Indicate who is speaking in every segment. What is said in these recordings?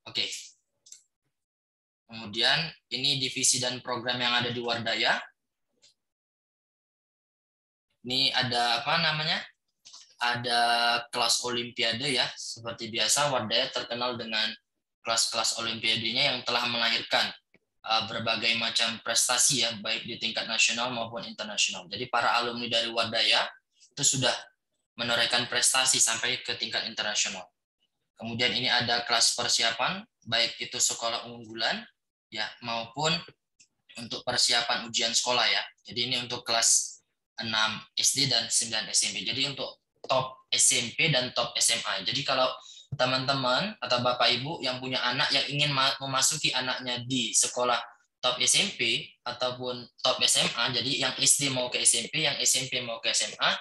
Speaker 1: Oke. Kemudian ini divisi dan program yang ada di Wardaya. Ini ada apa namanya? Ada kelas olimpiade ya. Seperti biasa Wardaya terkenal dengan kelas-kelas olimpiadenya yang telah melahirkan berbagai macam prestasi ya, baik di tingkat nasional maupun internasional. Jadi para alumni dari Wardaya itu sudah menorehkan prestasi sampai ke tingkat internasional. Kemudian ini ada kelas persiapan, baik itu sekolah unggulan ya maupun untuk persiapan ujian sekolah ya. Jadi ini untuk kelas 6 SD dan 9 SMP. Jadi untuk top SMP dan top SMA. Jadi kalau teman-teman atau Bapak Ibu yang punya anak yang ingin memasuki anaknya di sekolah top SMP ataupun top SMA, jadi yang SD mau ke SMP, yang SMP mau ke SMA,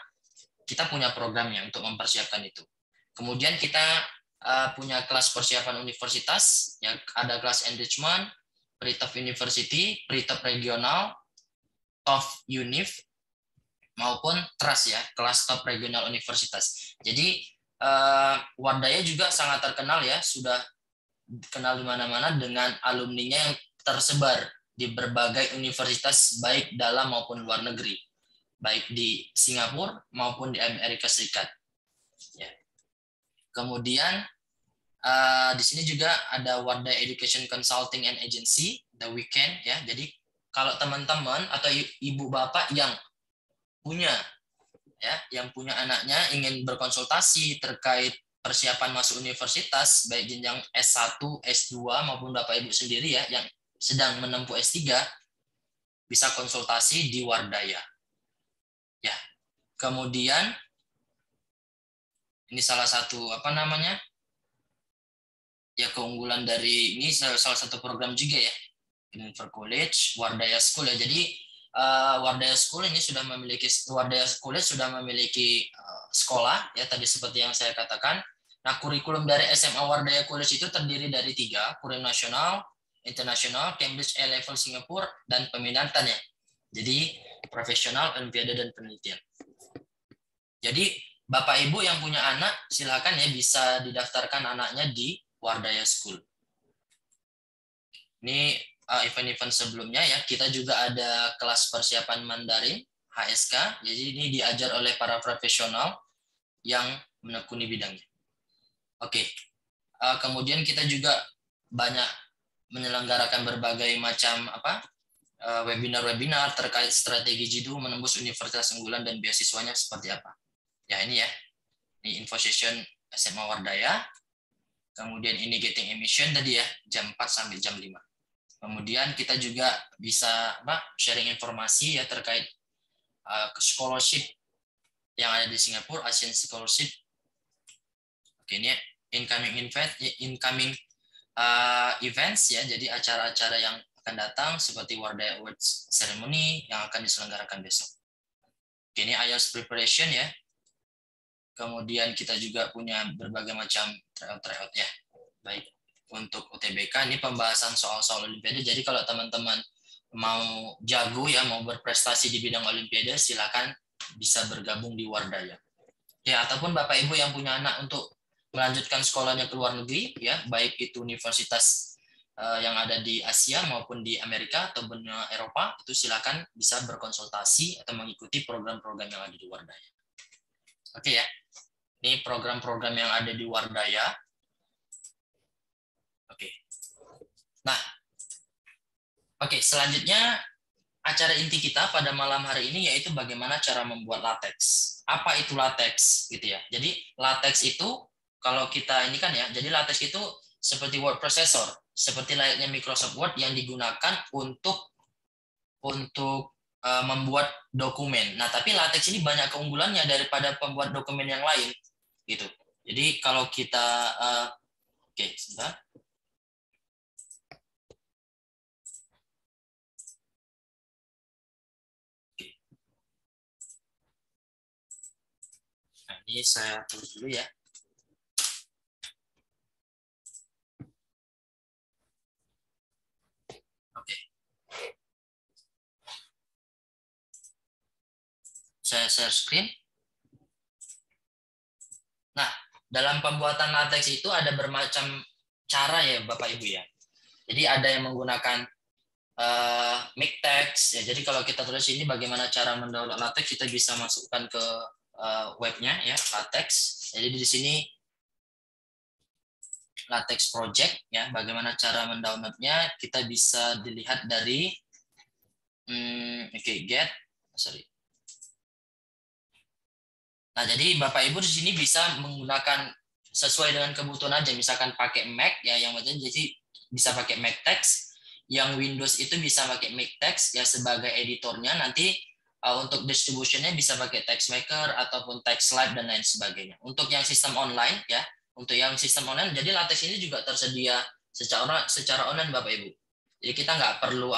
Speaker 1: kita punya programnya untuk mempersiapkan itu. Kemudian kita punya kelas persiapan universitas, yang ada kelas enrichment, pre-top university, pre-top regional, top univ, maupun trust ya, kelas top regional universitas. Jadi Wardaya juga sangat terkenal ya, sudah dikenal di mana-mana dengan alumninya yang tersebar di berbagai universitas baik dalam maupun luar negeri, baik di Singapura maupun di Amerika Serikat. Ya. Kemudian di sini juga ada Wardaya Education Consulting and Agency, The Weekend ya. Jadi kalau teman-teman atau ibu bapak yang punya anaknya ingin berkonsultasi terkait persiapan masuk universitas baik jenjang S1, S2 maupun Bapak Ibu sendiri ya yang sedang menempuh S3 bisa konsultasi di Wardaya. Ya. Kemudian ini salah satu apa namanya? Ya keunggulan dari ini salah satu program juga ya. Univer College, Wardaya School ya. Jadi Wardaya School ini Wardaya College sudah memiliki sekolah ya tadi seperti yang saya katakan. Nah, kurikulum dari SMA Wardaya College itu terdiri dari 3, kurikulum nasional, internasional, Cambridge A-Level Singapura, dan peminatan ya. Jadi profesional, olimpiade, dan penelitian. Jadi Bapak Ibu yang punya anak silakan ya bisa didaftarkan anaknya di Wardaya School. Ini event-event sebelumnya ya, kita juga ada kelas persiapan Mandarin HSK. Jadi ini diajar oleh para profesional yang menekuni bidangnya. Oke. Kemudian kita juga banyak menyelenggarakan berbagai macam webinar-webinar terkait strategi JIDU menembus universitas unggulan dan beasiswanya seperti apa. Ya ini ya. Ini info session SMA Wardaya. Kemudian ini getting emission tadi ya, jam 4 sampai jam 5. Kemudian kita juga bisa sharing informasi ya terkait scholarship yang ada di Singapura, Asian Scholarship. Oke, ini incoming events ya, jadi acara-acara yang akan datang seperti Wardaya Awards Ceremony yang akan diselenggarakan besok. Oke, ini IELTS preparation ya. Kemudian kita juga punya berbagai macam tryout ya. Baik. Untuk UTBK ini pembahasan soal-soal olimpiade. Jadi kalau teman-teman mau jago ya, mau berprestasi di bidang olimpiade, silakan bisa bergabung di Wardaya. Ya, ataupun Bapak Ibu yang punya anak untuk melanjutkan sekolahnya ke luar negeri ya, baik itu universitas yang ada di Asia maupun di Amerika atau benua Eropa, itu silakan bisa berkonsultasi atau mengikuti program-program yang ada di Wardaya. Oke ya. Ini program-program yang ada di Wardaya. Oke. Nah, oke, selanjutnya acara inti kita pada malam hari ini yaitu bagaimana cara membuat latex. Apa itu latex gitu ya. Jadi latex itu kalau kita ini kan ya, jadi latex itu seperti word processor, seperti layaknya Microsoft Word yang digunakan untuk membuat dokumen. Nah, tapi latex ini banyak keunggulannya daripada pembuat dokumen yang lain gitu. Jadi kalau kita oke, sebentar. Nah, ini saya tulis dulu ya. Oke. Saya share screen. Nah, dalam pembuatan latex itu ada bermacam cara ya Bapak Ibu ya. Jadi ada yang menggunakan make text ya. Jadi kalau kita tulis ini bagaimana cara mendownload LaTeX, kita bisa masukkan ke webnya ya, LaTeX. Jadi di sini LaTeX project ya, bagaimana cara mendownloadnya kita bisa dilihat dari get, sorry. Nah, jadi Bapak Ibu di sini bisa menggunakan sesuai dengan kebutuhan aja. Misalkan pakai Mac ya, yang macam jadi bisa pakai Mac Text. Yang Windows itu bisa pakai Mac Text ya sebagai editornya. Nanti untuk distributionnya bisa pakai TextMaker ataupun TextLive dan lain sebagainya. Untuk yang sistem online ya, untuk yang sistem online, jadi LaTeX ini juga tersedia secara online Bapak Ibu. Jadi kita nggak perlu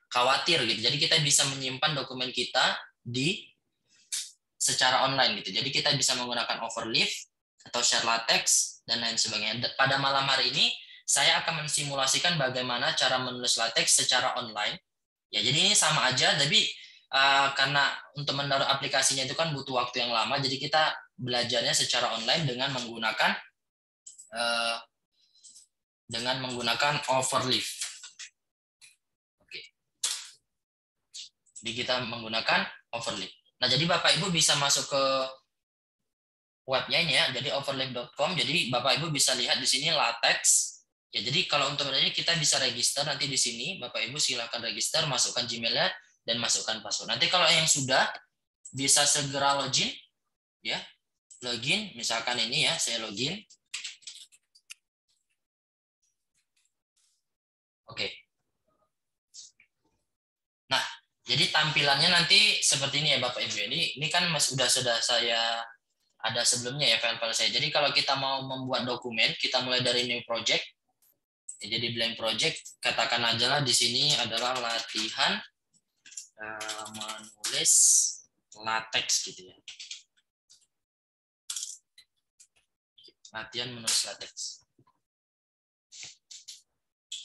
Speaker 1: khawatir gitu. Jadi kita bisa menyimpan dokumen kita secara online gitu. Jadi kita bisa menggunakan Overleaf atau share LaTeX dan lain sebagainya. Pada malam hari ini saya akan mensimulasikan bagaimana cara menulis LaTeX secara online. Ya, jadi ini sama aja, tapi karena untuk mendownload aplikasinya itu kan butuh waktu yang lama, jadi kita belajarnya secara online dengan menggunakan Overleaf. Oke. Jadi kita menggunakan Overleaf. Nah, jadi Bapak Ibu bisa masuk ke webnya ini ya, jadi overleaf.com. Jadi Bapak Ibu bisa lihat di sini LaTeX. Ya, jadi kalau untuk ini kita bisa register nanti di sini. Bapak Ibu silakan register, masukkan Gmail-nya dan masukkan password. Nanti kalau yang sudah bisa segera login ya. Login, misalkan ini ya, saya login. Oke. Nah, jadi tampilannya nanti seperti ini ya Bapak Ibu. Ini kan sudah saya ada sebelumnya ya file-file saya. Jadi kalau kita mau membuat dokumen, kita mulai dari new project. Jadi blank project, katakan aja lah di sini adalah latihan menulis LaTeX gitu ya. Latihan menulis LaTeX.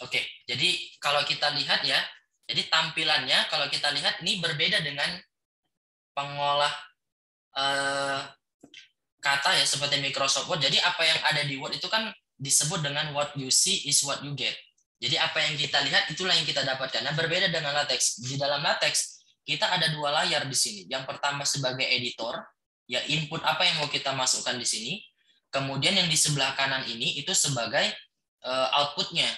Speaker 1: Oke, jadi kalau kita lihat ya, jadi tampilannya kalau kita lihat ini berbeda dengan pengolah kata ya seperti Microsoft Word. Jadi apa yang ada di Word itu kan disebut dengan what you see is what you get. Jadi apa yang kita lihat itulah yang kita dapatkan. Nah, berbeda dengan LaTeX. Di dalam LaTeX kita ada dua layar di sini. Yang pertama sebagai editor, ya input apa yang mau kita masukkan di sini. Kemudian yang di sebelah kanan ini itu sebagai outputnya.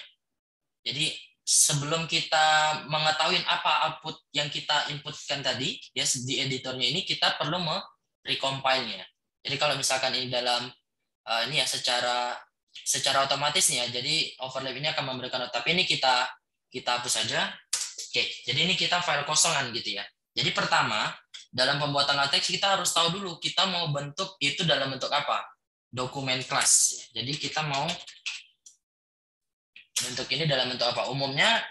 Speaker 1: Jadi sebelum kita mengetahui apa output yang kita inputkan tadi, ya di editornya ini kita perlu merecompile-nya. Jadi kalau misalkan ini dalam ini ya secara otomatis nih ya. Jadi overlap ini akan memberikan tapi ini kita hapus saja. Oke, jadi ini kita file kosongan gitu ya. Jadi pertama, dalam pembuatan LaTeX kita harus tahu dulu kita mau bentuk itu dalam bentuk apa? Dokumen kelas. Jadi kita mau bentuk ini dalam bentuk apa? Umumnya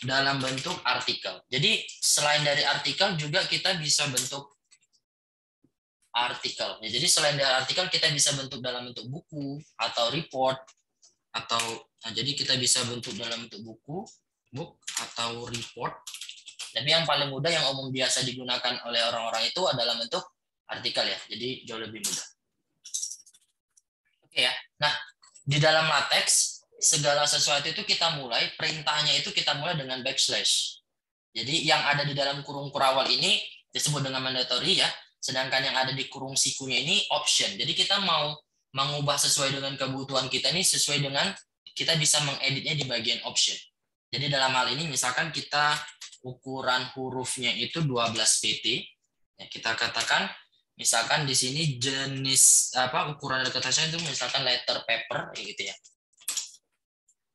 Speaker 1: dalam bentuk artikel. Jadi selain dari artikel juga kita bisa bentuk artikel. Ya, jadi selain dari artikel kita bisa bentuk dalam bentuk buku atau report atau jadi kita bisa bentuk dalam bentuk book atau report. Tapi yang paling mudah yang umum biasa digunakan oleh orang-orang itu adalah bentuk artikel ya. Jadi jauh lebih mudah. Oke ya. Nah, di dalam LaTeX segala sesuatu itu kita mulai perintahnya itu kita mulai dengan backslash. Jadi yang ada di dalam kurung kurawal ini disebut dengan mandatory ya. Sedangkan yang ada di kurung sikunya ini option. Jadi kita mau mengubah sesuai dengan kebutuhan kita ini sesuai dengan kita bisa mengeditnya di bagian option. Jadi dalam hal ini misalkan kita ukuran hurufnya itu 12 pt. Ya, kita katakan misalkan di sini jenis apa ukuran dari kertasnya itu misalkan letter paper gitu ya.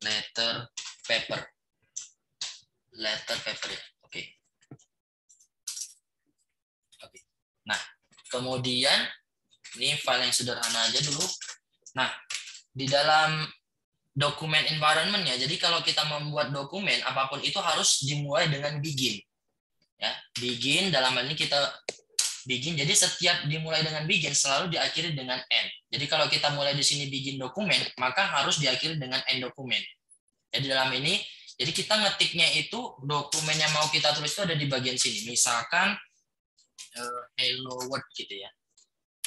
Speaker 1: Letter paper ya. Oke. Nah, kemudian ini file yang sederhana aja dulu. Nah, di dalam dokumen environment ya. Jadi kalau kita membuat dokumen apapun itu harus dimulai dengan begin. Ya, begin dalam hal ini kita begin. Jadi setiap dimulai dengan begin selalu diakhiri dengan end. Jadi kalau kita mulai di sini begin dokumen, maka harus diakhiri dengan end dokumen. Jadi dalam ini, jadi kita ngetiknya itu dokumen yang mau kita tulis itu ada di bagian sini. Misalkan hello world gitu ya.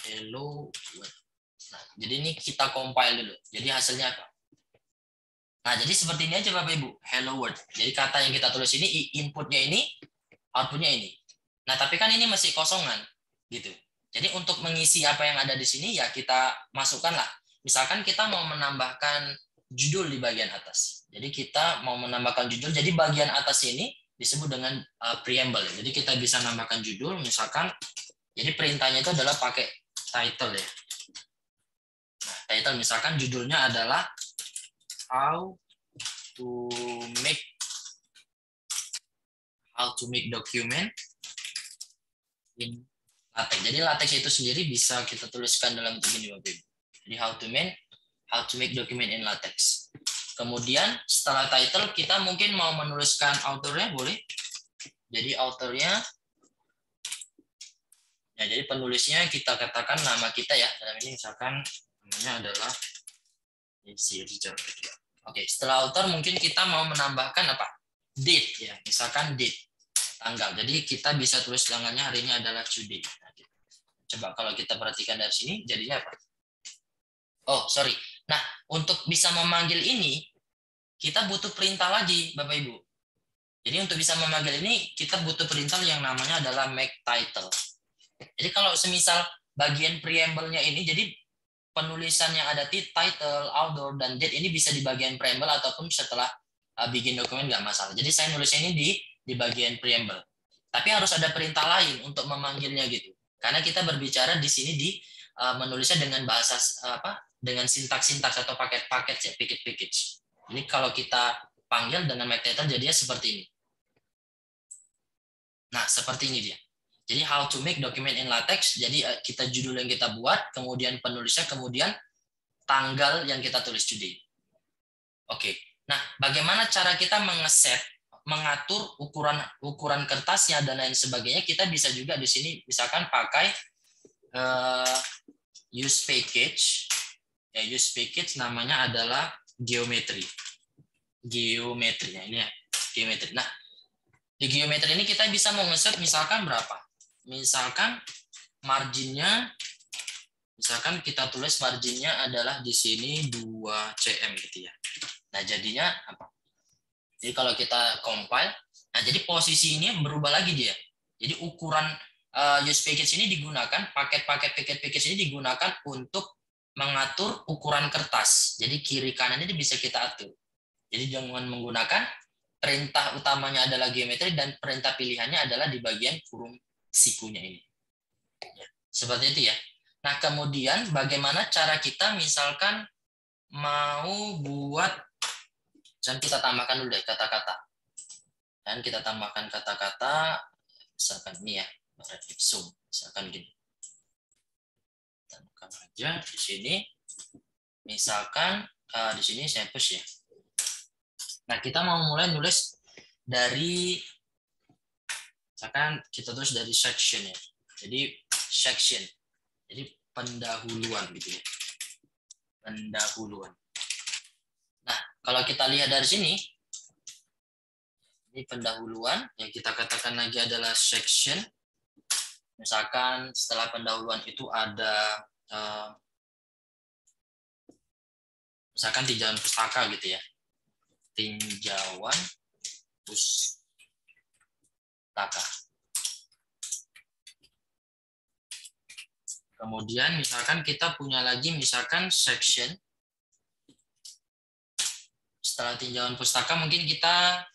Speaker 1: Hello world. Nah, jadi ini kita compile dulu. Jadi hasilnya apa? Nah, jadi seperti ini aja Bapak Ibu. Hello world. Jadi kata yang kita tulis ini, inputnya ini, outputnya ini. Nah, tapi kan ini masih kosongan. Gitu. Jadi untuk mengisi apa yang ada di sini, ya kita masukkanlah. Misalkan kita mau menambahkan judul di bagian atas. Jadi kita mau menambahkan judul. Jadi bagian atas ini disebut dengan preamble. Jadi kita bisa nambahkan judul. Misalkan, jadi perintahnya itu adalah pakai title ya. Nah, title misalkan judulnya adalah how to make document in LaTeX. Jadi LaTeX itu sendiri bisa kita tuliskan dalam begini Bapak Ibu. Jadi how to make document in LaTeX. Kemudian setelah title kita mungkin mau menuliskan authornya boleh. Jadi authornya ya, jadi penulisnya kita katakan nama kita ya. Dalam ini misalkan namanya adalah si Richard. Oke, setelah author mungkin kita mau menambahkan apa? Date ya, misalkan date, tanggal. Jadi kita bisa tulis tanggalnya hari ini adalah today. Coba kalau kita perhatikan dari sini jadinya apa? Oh, sorry. Nah, untuk bisa memanggil ini kita butuh perintah lagi, Bapak Ibu. Jadi untuk bisa memanggil ini kita butuh perintah yang namanya adalah make title. Jadi kalau semisal bagian preamble-nya ini jadi penulisan yang ada title, author, dan date ini bisa di bagian preamble ataupun setelah bikin dokumen nggak masalah. Jadi saya nulisnya ini di bagian preamble. Tapi harus ada perintah lain untuk memanggilnya gitu. Karena kita berbicara di sini di menulisnya dengan bahasa dengan sintaks-sintaks atau paket-paket ya, package. Jadi kalau kita panggil dengan make title jadinya seperti ini. Nah, seperti ini dia. Jadi how to make document in LaTeX. Jadi kita judul yang kita buat, kemudian penulisnya, kemudian tanggal yang kita tulis today. Oke. Nah, bagaimana cara kita mengatur ukuran kertasnya dan lain sebagainya? Kita bisa juga di sini misalkan pakai use package. Ya, use package namanya adalah geometry. Geometri. Nah, ini ya, geometri. Nah, di geometri ini kita bisa mengeset misalkan berapa? Misalkan marginnya, misalkan kita tulis marginnya adalah di sini 2 cm gitu ya. Nah jadinya apa? Jadi kalau kita compile, nah jadi posisi ini berubah lagi dia. Jadi ukuran use package ini digunakan, paket-paket ini digunakan untuk mengatur ukuran kertas. Jadi kiri kanan ini bisa kita atur. Jadi dengan menggunakan perintah utamanya adalah geometri dan perintah pilihannya adalah di bagian kurung sikunya ini. Seperti itu ya. Nah, kemudian bagaimana cara kita misalkan mau buat, dan kita tambahkan dulu deh kata-kata. Dan kita tambahkan kata-kata, misalkan ini ya, ipsum, misalkan gini. Tambahkan aja di sini. Misalkan di sini saya push ya. Nah, kita mau mulai nulis dari, misalkan kita tulis dari section ya. Jadi section. Jadi pendahuluan gitu ya. Pendahuluan. Nah, kalau kita lihat dari sini, ini pendahuluan, yang kita katakan lagi adalah section. Misalkan setelah pendahuluan itu ada, misalkan tinjauan pustaka gitu ya. Tinjauan pustaka. Kemudian misalkan kita punya lagi misalkan section. Setelah tinjauan pustaka mungkin kita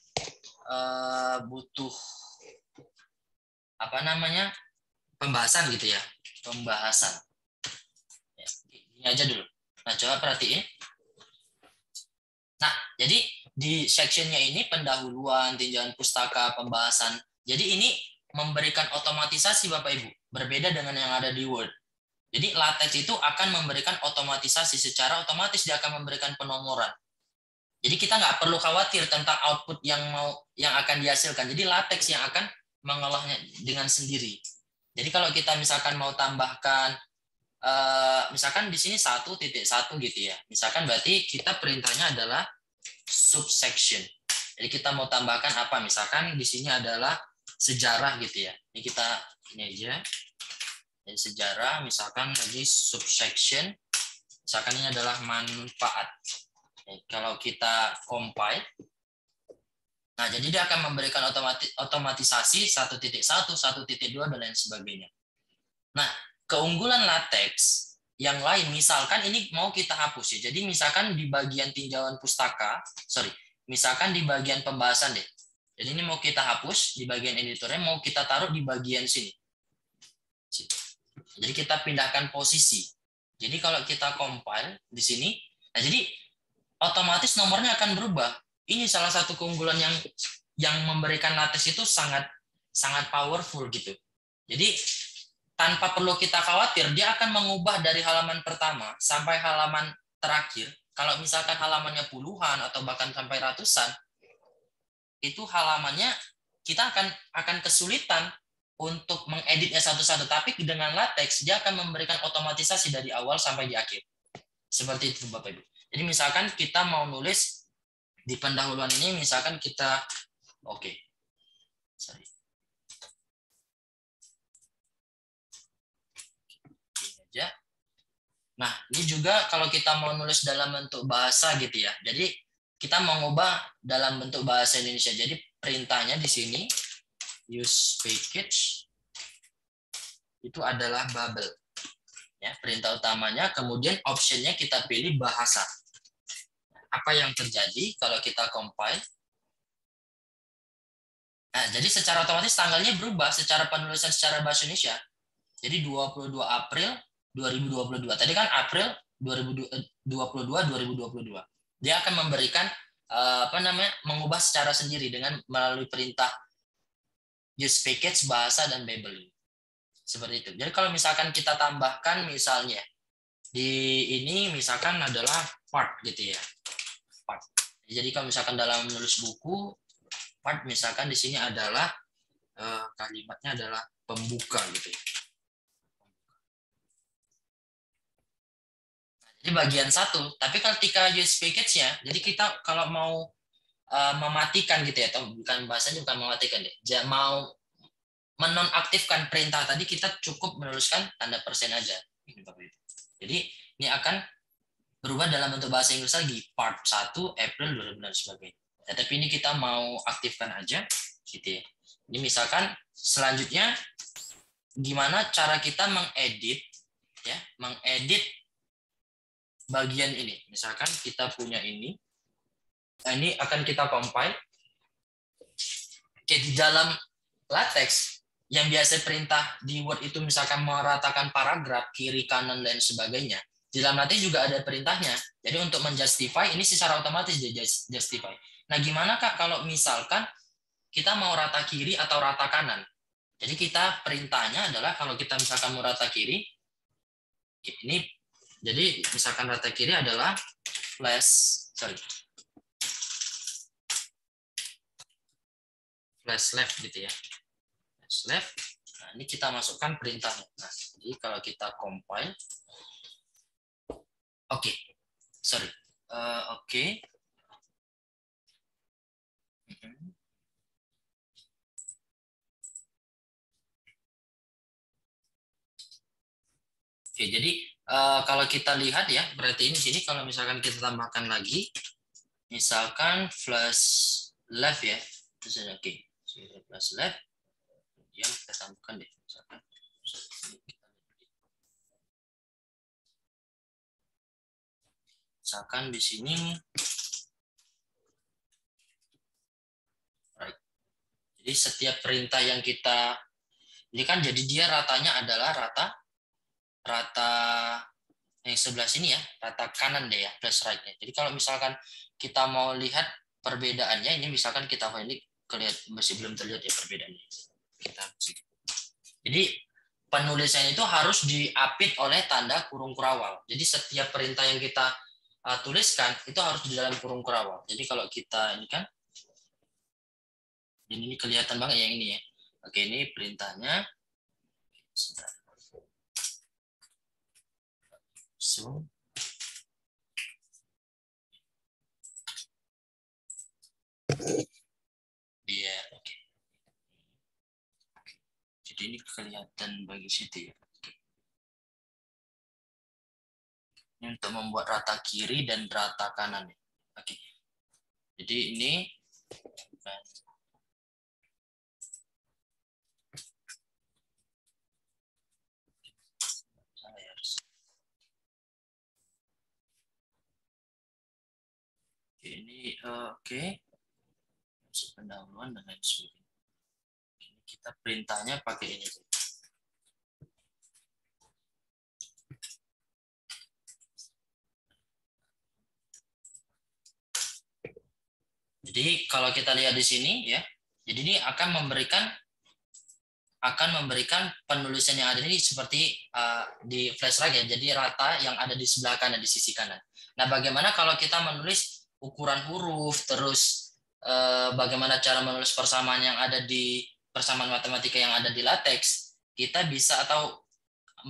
Speaker 1: butuh apa namanya? Pembahasan gitu ya. Pembahasan. Ya, ini aja dulu. Nah, coba perhatiin. Nah, jadi di sectionnya ini pendahuluan, tinjauan pustaka, pembahasan. Jadi ini memberikan otomatisasi Bapak Ibu. Berbeda dengan yang ada di Word. Jadi LaTeX itu akan memberikan otomatisasi, secara otomatis dia akan memberikan penomoran. Jadi kita nggak perlu khawatir tentang output yang akan dihasilkan. Jadi LaTeX yang akan mengolahnya dengan sendiri. Jadi kalau kita misalkan mau tambahkan, misalkan di sini 1.1 gitu ya. Misalkan berarti kita perintahnya adalah subsection. Jadi kita mau tambahkan apa? Misalkan di sini adalah sejarah gitu ya. Ini kita ini aja. Jadi sejarah, misalkan lagi subsection Misalkan ini adalah manfaat. Kalau kita compile, nah jadi dia akan memberikan otomatisasi 1.1, 1.2, dan lain sebagainya. Nah, keunggulan LaTeX yang lain, misalkan ini mau kita hapus ya. Jadi misalkan di bagian tinjauan pustaka, misalkan di bagian pembahasan deh. Jadi ini mau kita hapus di bagian editornya, mau kita taruh di bagian sini. Jadi kita pindahkan posisi. Jadi kalau kita compile di sini, nah jadi otomatis nomornya akan berubah. Ini salah satu keunggulan yang memberikan LaTeX itu sangat powerful gitu. Jadi tanpa perlu kita khawatir, dia akan mengubah dari halaman pertama sampai halaman terakhir. Kalau misalkan halamannya puluhan atau bahkan sampai ratusan, itu halamannya kita akan kesulitan untuk mengeditnya satu-satu. Tapi dengan LaTeX, dia akan memberikan otomatisasi dari awal sampai di akhir. Seperti itu, Bapak Ibu. Jadi misalkan kita mau nulis di pendahuluan ini, misalkan kita, aja. Nah, ini juga kalau kita mau nulis dalam bentuk bahasa gitu ya. Jadi kita mau ngubah dalam bentuk bahasa Indonesia. Jadi perintahnya di sini use package itu adalah bubble. Ya, perintah utamanya, kemudian optionnya kita pilih bahasa. Apa yang terjadi kalau kita compile? Nah, jadi secara otomatis tanggalnya berubah secara penulisan secara bahasa Indonesia. Jadi 22 April 2022. Tadi kan April 2022. Dia akan memberikan mengubah secara sendiri dengan melalui perintah use package, bahasa, dan babel. Seperti itu. Jadi kalau misalkan kita tambahkan misalnya di ini misalkan adalah part gitu ya. Part. Jadi kalau misalkan dalam menulis buku part misalkan di sini adalah kalimatnya adalah pembuka gitu ya. Jadi bagian satu, tapi ketika use package-nya, jadi kita kalau mau mematikan gitu ya, atau bukan bahasanya bukan mematikan deh, mau menonaktifkan perintah tadi, kita cukup menuliskan tanda persen aja. Jadi ini akan berubah dalam bentuk bahasa Inggris lagi, part 1 April 2000 dan sebagainya. Ya, tapi ini kita mau aktifkan aja, gitu ya. Ini misalkan selanjutnya gimana cara kita mengedit, ya, mengedit bagian ini. Misalkan kita punya ini. Nah, ini akan kita compile. Oke, di dalam LaTeX yang biasa perintah di Word itu misalkan meratakan paragraf kiri kanan dan sebagainya. Di dalam LaTeX juga ada perintahnya. Jadi untuk menjustify ini secara otomatis dia justify. Nah, gimana Kak kalau misalkan kita mau rata kiri atau rata kanan? Jadi kita perintahnya adalah kalau kita misalkan mau rata kiri, ini jadi misalkan rata kiri adalah flash left gitu ya. Flash left. Nah, ini kita masukkan perintahnya. Nah, jadi kalau kita compile, oke. Oke, jadi kalau kita lihat ya, berarti ini sini kalau misalkan kita tambahkan lagi, misalkan flash left ya, terus oke, flash left, kemudian kita tambahkan deh, misalkan di sini, right. Jadi setiap perintah yang kita, ini kan jadi dia ratanya adalah rata yang sebelah sini ya, rata kanan deh ya, plus right-nya. Jadi kalau misalkan kita mau lihat perbedaannya, ini misalkan kita ini kelihatan masih belum terlihat ya perbedaannya. Jadi penulisan itu harus diapit oleh tanda kurung kurawal. Jadi setiap perintah yang kita tuliskan itu harus di dalam kurung kurawal. Jadi kalau kita ini kan, ini kelihatan banget yang ini ya. Oke, ini perintahnya. So, iya, oke. Jadi ini kelihatan bagi situ ya. Ini untuk membuat rata kiri dan rata kanan. Oke. Jadi ini oke. Pendahuluan dan lain sebagainya. Ini kita perintahnya pakai ini. Jadi kalau kita lihat di sini ya, jadi ini akan memberikan penulisan yang ada ini seperti di flash drive ya, jadi rata yang ada di sebelah kanan, di sisi kanan. Nah, bagaimana kalau kita menulis ukuran huruf, terus bagaimana cara menulis persamaan yang ada di persamaan matematika yang ada di LaTeX, kita bisa atau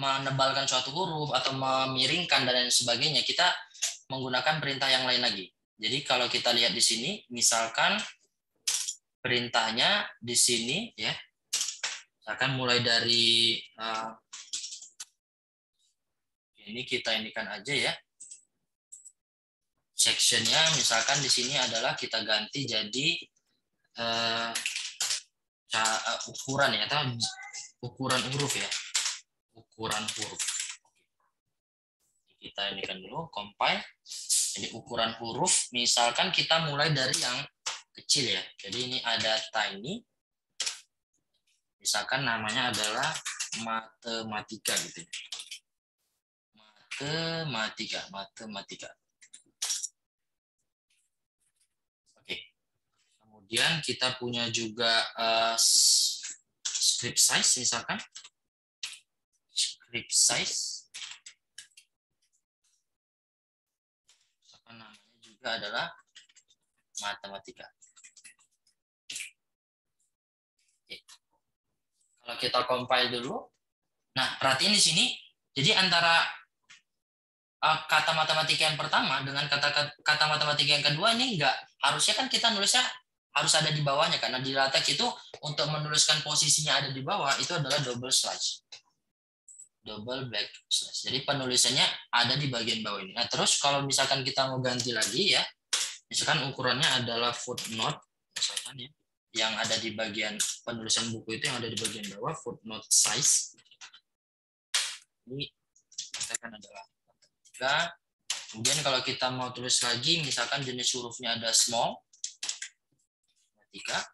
Speaker 1: menebalkan suatu huruf atau memiringkan dan lain sebagainya, kita menggunakan perintah yang lain lagi. Jadi kalau kita lihat di sini, misalkan perintahnya di sini ya, akan mulai dari ini kita inikan aja ya. Sectionnya misalkan di sini adalah kita ganti jadi ukuran ya, atau ukuran huruf ya, ukuran huruf. Kita inikan dulu, compile. Jadi ukuran huruf, misalkan kita mulai dari yang kecil ya. Jadi ini ada tiny, misalkan namanya adalah matematika gitu. Matematika. Oke. Kemudian kita punya juga script size misalkan. Script size. Misalkan namanya juga adalah matematika. Oke. Kalau kita compile dulu, nah perhatiin di sini, jadi antara kata matematika yang pertama dengan kata matematika yang kedua ini enggak, harusnya kan kita nulisnya harus ada di bawahnya, karena di LaTeX itu untuk menuliskan posisinya ada di bawah itu adalah double backslash. Jadi penulisannya ada di bagian bawah ini. Nah, terus kalau misalkan kita mau ganti lagi ya, misalkan ukurannya adalah footnote misalkan ya, yang ada di bagian penulisan buku itu yang ada di bagian bawah, footnote size. Ini misalkan adalah matematika. Kemudian kalau kita mau tulis lagi, misalkan jenis hurufnya ada small, matematika,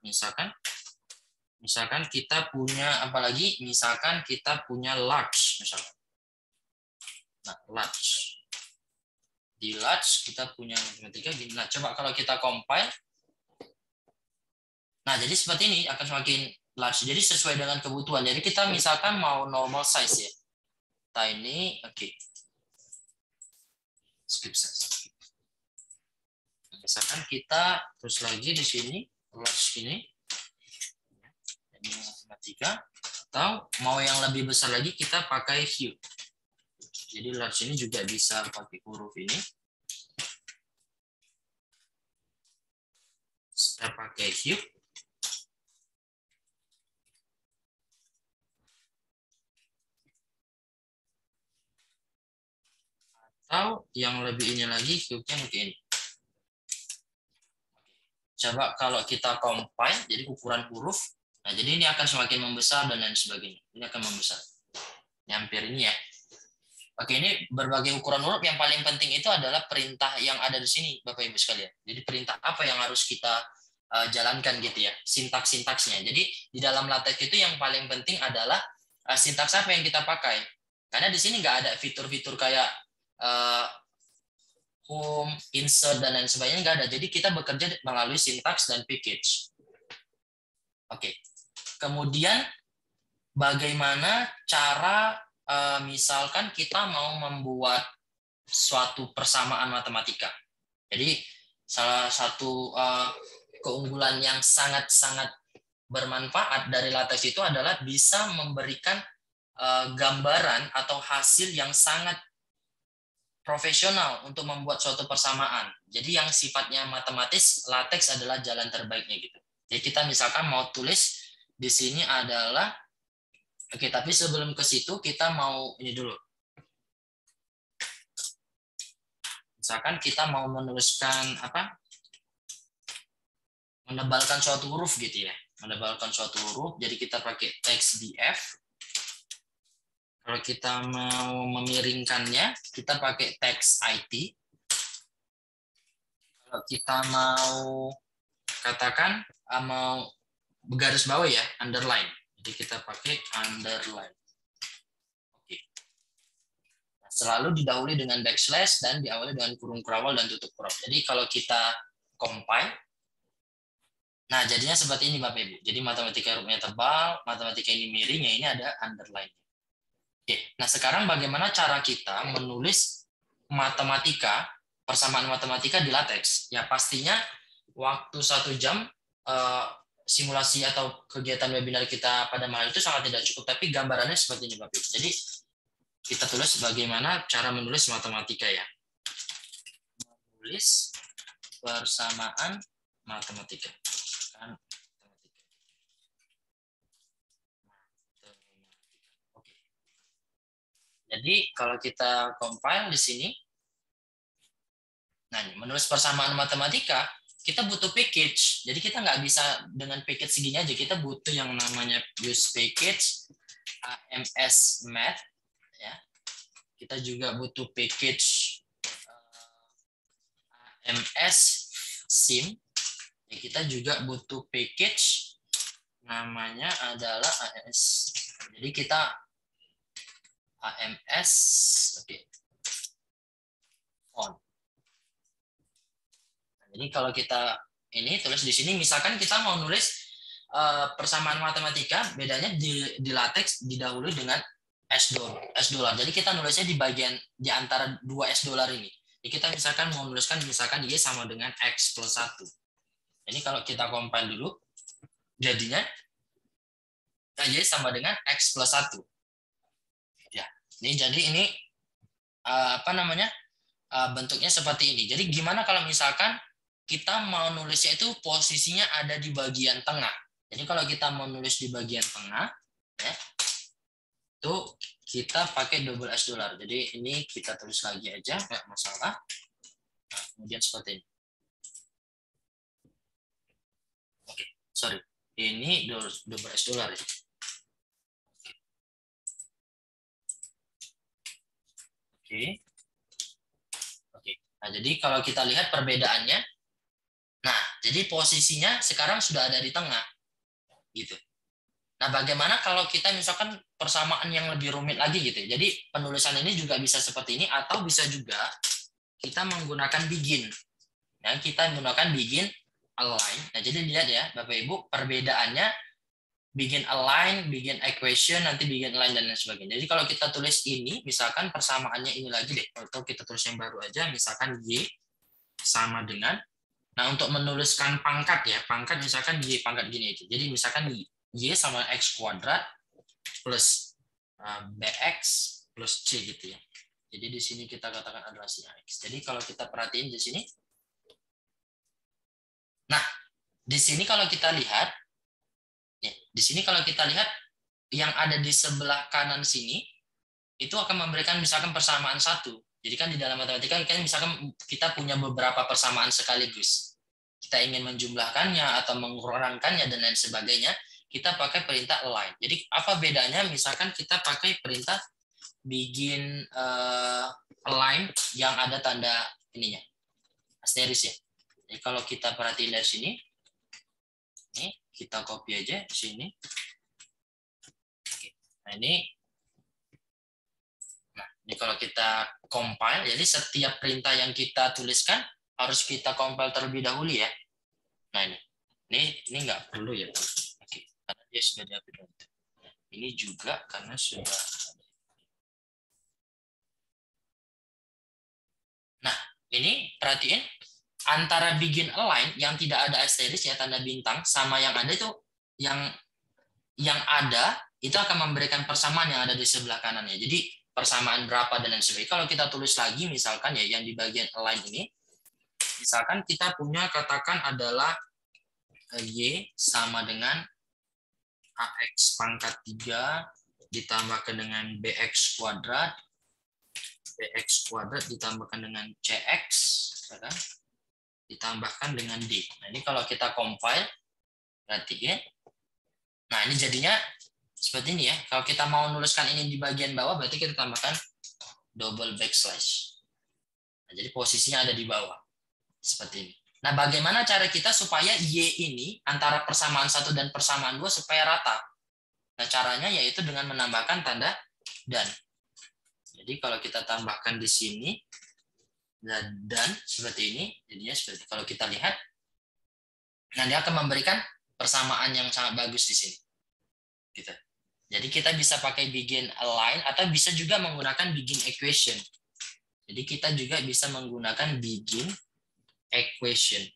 Speaker 1: misalkan kita punya apalagi, misalkan kita punya large, misalkan. Nah, large. Di large kita punya matematika gini. Nah, coba kalau kita compile. Nah, jadi seperti ini akan semakin large. Jadi sesuai dengan kebutuhan. Jadi kita misalkan mau normal size ya. Tiny, oke. Script size. Misalkan kita terus lagi di sini large ini matematika, atau mau yang lebih besar lagi kita pakai hue. Jadi large ini juga bisa pakai huruf ini. Saya pakai hue. Atau yang lebih ini lagi, hue-nya mungkin ini. Coba kalau kita compile, jadi ukuran huruf, nah jadi ini akan semakin membesar dan lain sebagainya. Ini akan membesar. Hampir ini ya. Oke, ini berbagai ukuran huruf. Yang paling penting itu adalah perintah yang ada di sini, Bapak Ibu sekalian. Jadi perintah apa yang harus kita jalankan gitu ya, sintaks-sintaksnya. Jadi di dalam LaTeX itu yang paling penting adalah sintaks apa yang kita pakai. Karena di sini nggak ada fitur-fitur kayak home, insert, dan lain sebagainya, nggak ada. Jadi kita bekerja melalui sintaks dan package. Oke. Kemudian bagaimana cara misalkan kita mau membuat suatu persamaan matematika. Jadi salah satu keunggulan yang sangat-sangat bermanfaat dari LaTeX itu adalah bisa memberikan gambaran atau hasil yang sangat profesional untuk membuat suatu persamaan. Jadi yang sifatnya matematis, LaTeX adalah jalan terbaiknya gitu. Jadi kita misalkan mau tulis di sini adalah, oke, tapi sebelum ke situ kita mau ini dulu. Misalkan kita mau menuliskan apa? Menebalkan suatu huruf gitu ya. Menebalkan suatu huruf, jadi kita pakai teks df. Kalau kita mau memiringkannya, kita pakai teks it. Kalau kita mau katakan mau garis bawah ya, underline. Jadi kita pakai underline. Oke. Nah, selalu didahului dengan backslash dan diawali dengan kurung kerawal dan tutup kurung. Jadi kalau kita compile, nah jadinya seperti ini Bapak Ibu. Jadi matematika hurufnya tebal, matematika ini miring, ya ini ada underline. Oke. Nah sekarang bagaimana cara kita menulis matematika, persamaan matematika di LaTeX? Ya pastinya waktu 1 jam simulasi atau kegiatan webinar kita pada malam itu sangat tidak cukup, tapi gambarannya seperti ini Bapak Ibu. Jadi kita tulis bagaimana cara menulis matematika ya. Menulis persamaan matematika. Oke. Jadi kalau kita compile di sini, nah menulis persamaan matematika, kita butuh package. Jadi kita nggak bisa dengan package segini aja. Kita butuh yang namanya use package, AMS Math. Ya. Kita juga butuh package AMS Sim. Ya, kita juga butuh package namanya adalah AMS. Jadi kita AMS, oke, font. Jadi kalau kita ini tulis di sini, misalkan kita mau nulis persamaan matematika, bedanya di LaTeX didahului dengan S $. Jadi kita nulisnya di bagian di antara 2 $. Ini. Jadi kita misalkan mau menuliskan misalkan Y sama dengan X plus 1. Jadi kalau kita compile dulu, jadinya Y sama dengan X plus 1. Ya, ini apa namanya? Bentuknya seperti ini. Jadi gimana kalau misalkan kita mau nulisnya itu posisinya ada di bagian tengah. Jadi kalau kita mau nulis di bagian tengah, ya, itu kita pakai double S $. Jadi ini kita tulis lagi aja, nggak masalah. Nah, kemudian seperti ini. Oke, sorry. Ini double S $. Ya. Oke. Oke. Nah, jadi kalau kita lihat perbedaannya, nah, jadi posisinya sekarang sudah ada di tengah. Gitu. Nah, bagaimana kalau kita misalkan persamaan yang lebih rumit lagi gitu ya. Jadi penulisan ini juga bisa seperti ini atau bisa juga kita menggunakan begin. Ya, kita menggunakan begin align. Nah, jadi lihat ya Bapak Ibu, perbedaannya begin align, begin equation, nanti begin align dan lain sebagainya. Jadi kalau kita tulis ini, misalkan persamaannya ini lagi deh. Atau kita tulis yang baru aja, misalkan Y sama dengan, nah untuk menuliskan pangkat ya, pangkat misalkan Y pangkat gini aja. Jadi misalkan Y sama X kuadrat plus BX plus C gitu ya. Jadi di sini kita katakan adalah si X. Jadi kalau kita perhatiin di sini, nah di sini kalau kita lihat, ya, di sini kalau kita lihat yang ada di sebelah kanan sini itu akan memberikan misalkan persamaan 1. Jadi kan di dalam matematika kan misalkan kita punya beberapa persamaan sekaligus. Kita ingin menjumlahkannya atau mengurangkannya dan lain sebagainya, kita pakai perintah align. Jadi apa bedanya misalkan kita pakai perintah begin align yang ada tanda ininya, asteris ya. Jadi kalau kita perhatiin dari sini, ini kita copy aja di sini. Oke. Nah ini kalau kita compile, jadi setiap perintah yang kita tuliskan harus kita compile terlebih dahulu ya. Nah ini nggak perlu ya, oke, karena dia sudah diupload. Ini juga karena sudah. Nah ini perhatiin antara begin align yang tidak ada asteris ya tanda bintang sama yang ada itu yang ada itu akan memberikan persamaan yang ada di sebelah kanannya. Jadi persamaan berapa dan lain sebagainya. Kalau kita tulis lagi misalkan ya yang di bagian align ini, misalkan kita punya katakan adalah Y sama dengan AX pangkat 3 ditambahkan dengan BX kuadrat bx kuadrat ditambahkan dengan cx, kan? Ditambahkan dengan d. Nah, ini kalau kita compile, perhatiin. Nah, ini jadinya seperti ini ya. Kalau kita mau nuliskan ini di bagian bawah, berarti kita tambahkan double backslash. Nah, jadi posisinya ada di bawah. Seperti ini. Nah, bagaimana cara kita supaya Y ini antara persamaan 1 dan persamaan 2 supaya rata? Nah, caranya yaitu dengan menambahkan tanda dan. Jadi kalau kita tambahkan di sini, dan seperti ini, jadinya seperti kalau kita lihat, nah dia akan memberikan persamaan yang sangat bagus di sini. Gitu. Jadi kita bisa pakai begin align atau bisa juga menggunakan begin equation. Jadi kita juga bisa menggunakan begin equation.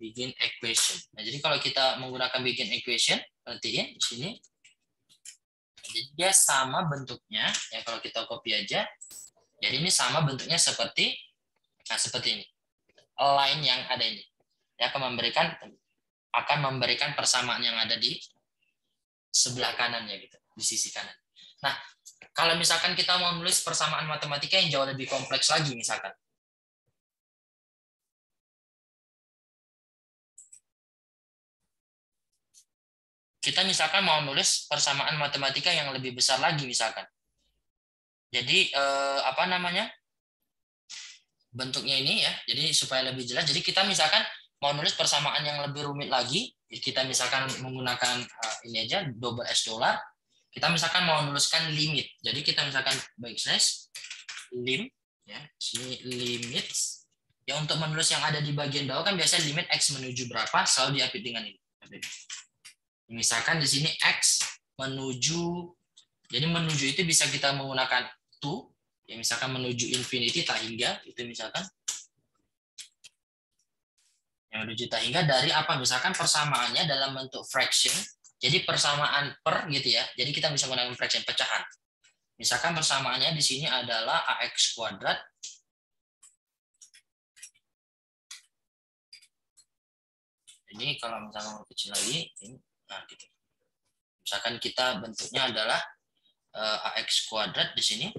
Speaker 1: Begin equation. Nah, jadi kalau kita menggunakan begin equation, perhatiin di sini. Jadi dia sama bentuknya, ya kalau kita copy aja. Jadi ini sama bentuknya seperti ini. Line yang ada ini. Dia akan memberikan persamaan yang ada di sebelah kanannya gitu, di sisi kanan. Nah, kalau misalkan kita mau menulis persamaan matematika yang jauh lebih kompleks lagi misalkan. Kita misalkan mau nulis persamaan matematika yang lebih besar lagi misalkan. Jadi bentuknya ini ya. Jadi supaya lebih jelas. Jadi kita misalkan mau nulis persamaan yang lebih rumit lagi, kita misalkan menggunakan ini aja double S dollar. Kita misalkan mau nuliskan limit. Jadi kita misalkan backslash lim ya, sini limit. Ya untuk menulis yang ada di bagian bawah kan biasanya limit x menuju berapa selalu diapit dengan ini. Misalkan di sini x menuju, jadi menuju itu bisa kita menggunakan to, ya misalkan menuju infinity tak hingga, itu misalkan. Yang menuju tak hingga dari apa? Misalkan persamaannya dalam bentuk fraction, jadi persamaan per gitu ya, jadi kita bisa menggunakan fraction, pecahan. Misalkan persamaannya di sini adalah ax kuadrat ini kalau misalkan mau kecil lagi, ini. Nah, gitu. Misalkan kita bentuknya adalah ax kuadrat di sini.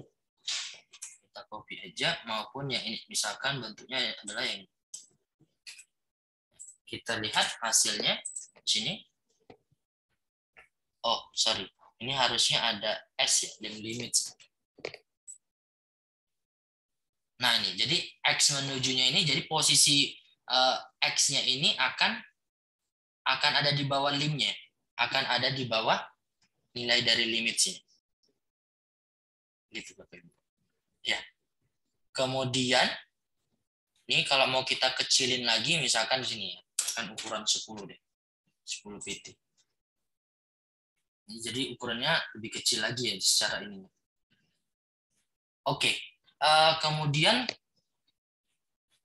Speaker 1: Kita copy aja maupun yang ini. Misalkan bentuknya adalah yang kita lihat hasilnya di sini. Oh, sorry. Ini harusnya ada S ya, limits. Nah, ini jadi X menujunya ini jadi posisi X-nya ini akan ada di bawah limnya. Akan ada di bawah nilai dari limitsnya. Gitu Bapak Ibu. Ya. Kemudian ini kalau mau kita kecilin lagi misalkan di sini ya, kan ukuran 10 deh. 10 pt. Ini jadi ukurannya lebih kecil lagi ya secara ini. Oke. Kemudian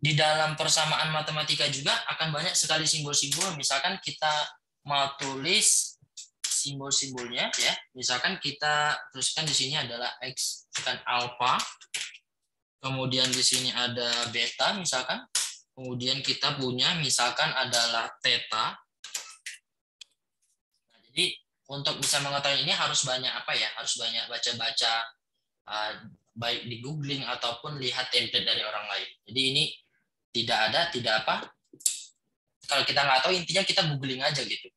Speaker 1: di dalam persamaan matematika juga akan banyak sekali simbol-simbol. Misalkan kita mau tulis simbol-simbolnya ya. Misalkan kita teruskan di sini adalah X kan alpha. Kemudian di sini ada beta misalkan. Kemudian kita punya misalkan adalah theta. Nah, jadi untuk bisa mengetahui ini harus banyak harus banyak baca-baca baik di googling ataupun lihat template dari orang lain. Jadi ini tidak kalau kita nggak tahu intinya kita googling aja gitu.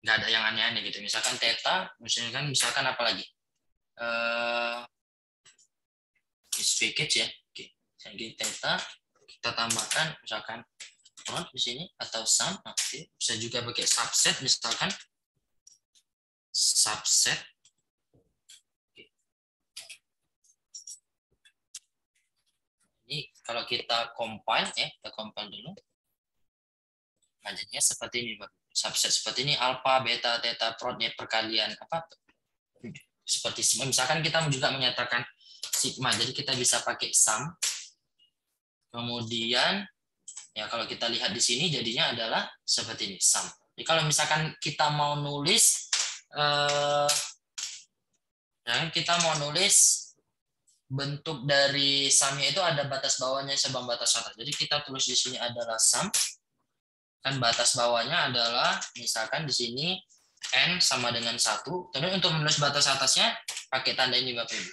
Speaker 1: Nggak ada yang aneh-aneh gitu. Misalkan theta, misalkan apa lagi? Is package ya. Oke. Jadi theta kita tambahkan misalkan di sini atau sum. Oke. Bisa juga pakai subset misalkan subset. Oke. Ini kalau kita compile ya, kita compile dulu. Nah, jadinya seperti ini, Pak. Subset seperti ini alpha, beta, theta, prod ya perkalian seperti misalkan kita juga menyatakan sigma. Jadi kita bisa pakai sum. Kemudian ya kalau kita lihat di sini jadinya adalah seperti ini sum. Jadi kalau misalkan kita mau nulis bentuk dari sumnya itu ada batas bawahnya sama batas atas. Jadi kita tulis di sini adalah sum. Kan batas bawahnya adalah misalkan di sini n sama dengan 1. Terus untuk menulis batas atasnya pakai tanda ini Bapak Ibu.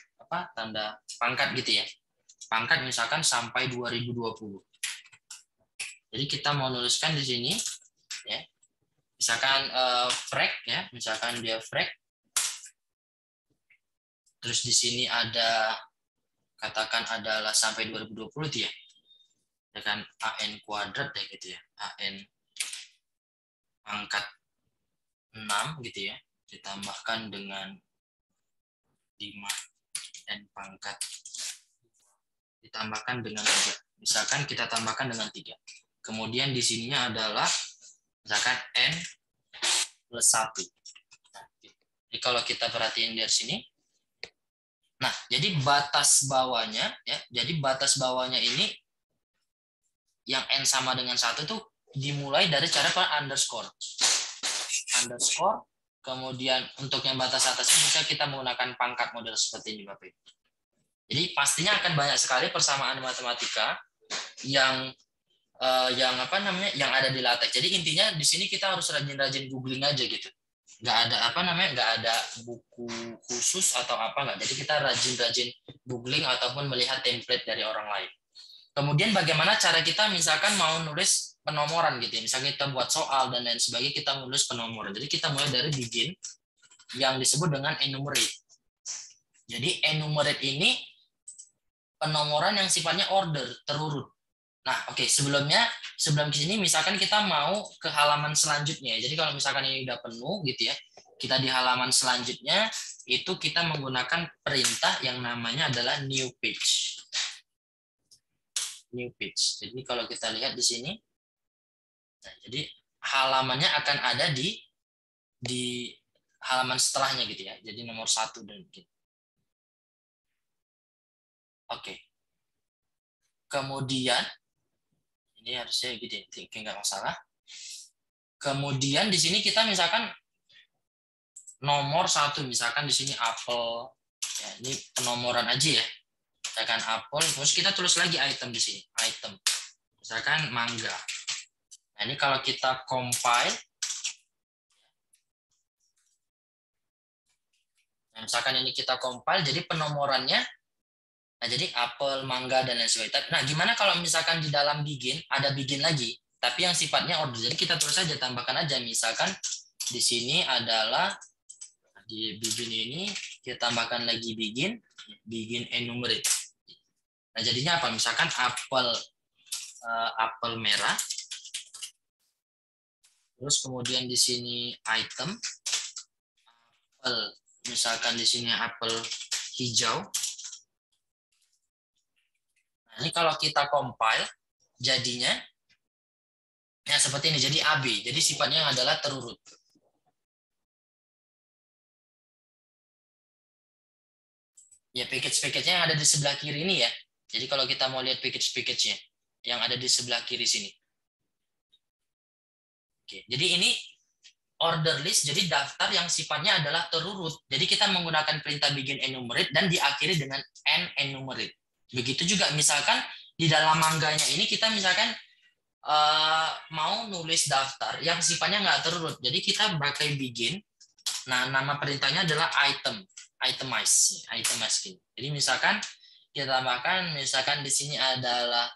Speaker 1: tanda pangkat gitu ya. Pangkat misalkan sampai 2020. Jadi kita mau nuliskan di sini ya. Misalkan frag ya, misalkan dia frag. Terus di sini ada katakan adalah sampai 2020 itu ya. Dengan AN kuadrat ya gitu ya. AN pangkat 6 gitu ya. Ditambahkan dengan 5 N pangkat ditambahkan dengan 3. Misalkan kita tambahkan dengan 3. Kemudian di sininya adalah misalkan N plus 1. Nah, jadi kalau kita perhatiin dari sini, nah jadi batas bawahnya ya, jadi batas bawahnya ini yang N sama dengan 1 tuh dimulai dari cara underscore. Underscore, kemudian untuk yang batas atasnya bisa kita menggunakan pangkat model seperti ini Bapak Ibu. Jadi pastinya akan banyak sekali persamaan matematika yang yang ada di LaTeX. Jadi intinya di sini kita harus rajin-rajin googling aja gitu. Nggak ada buku khusus atau apa nggak. Jadi kita rajin-rajin googling ataupun melihat template dari orang lain. Kemudian bagaimana cara kita misalkan mau nulis penomoran gitu ya. Misalnya kita buat soal dan lain sebagainya, kita nulis penomoran. Jadi kita mulai dari begin yang disebut dengan enumerate. Jadi enumerate ini penomoran yang sifatnya order, terurut. Nah, oke, sebelum ke sini misalkan kita mau ke halaman selanjutnya. Jadi kalau misalkan ini udah penuh gitu ya, kita di halaman selanjutnya itu kita menggunakan perintah yang namanya adalah new page. New page. Jadi kalau kita lihat di sini, nah, jadi halamannya akan ada di halaman setelahnya gitu ya. Jadi nomor 1 dan gitu. Oke. Kemudian ini harusnya gitu, nggak masalah. Kemudian di sini kita misalkan nomor 1, misalkan di sini apel, ya, ini penomoran aja ya. Misalkan apel, terus kita tulis lagi item di sini, item. Misalkan mangga. Nah ini kalau kita compile, nah, misalkan ini kita compile, jadi penomorannya, nah jadi apel, mangga dan lain sebagainya. Nah gimana kalau misalkan di dalam begin ada begin lagi, tapi yang sifatnya order. Jadi kita terus saja tambahkan aja, misalkan di sini adalah di begin ini kita tambahkan lagi begin enumerate. Nah jadinya apa? Misalkan apel merah, terus kemudian di sini item, apel, misalkan di sini apel hijau. Nah ini kalau kita compile jadinya ya seperti ini, jadi AB, jadi sifatnya adalah terurut. Ya package-package-nya yang ada di sebelah kiri ini ya. Jadi kalau kita mau lihat package-package-nya yang ada di sebelah kiri sini. Oke, jadi ini order list, jadi daftar yang sifatnya adalah terurut. Jadi kita menggunakan perintah begin enumerate dan diakhiri dengan n enumerate. Begitu juga misalkan di dalam mangganya ini kita misalkan mau nulis daftar yang sifatnya nggak terurut. Jadi kita pakai begin. Nah, nama perintahnya adalah itemize. Jadi misalkan kita tambahkan, misalkan di sini adalah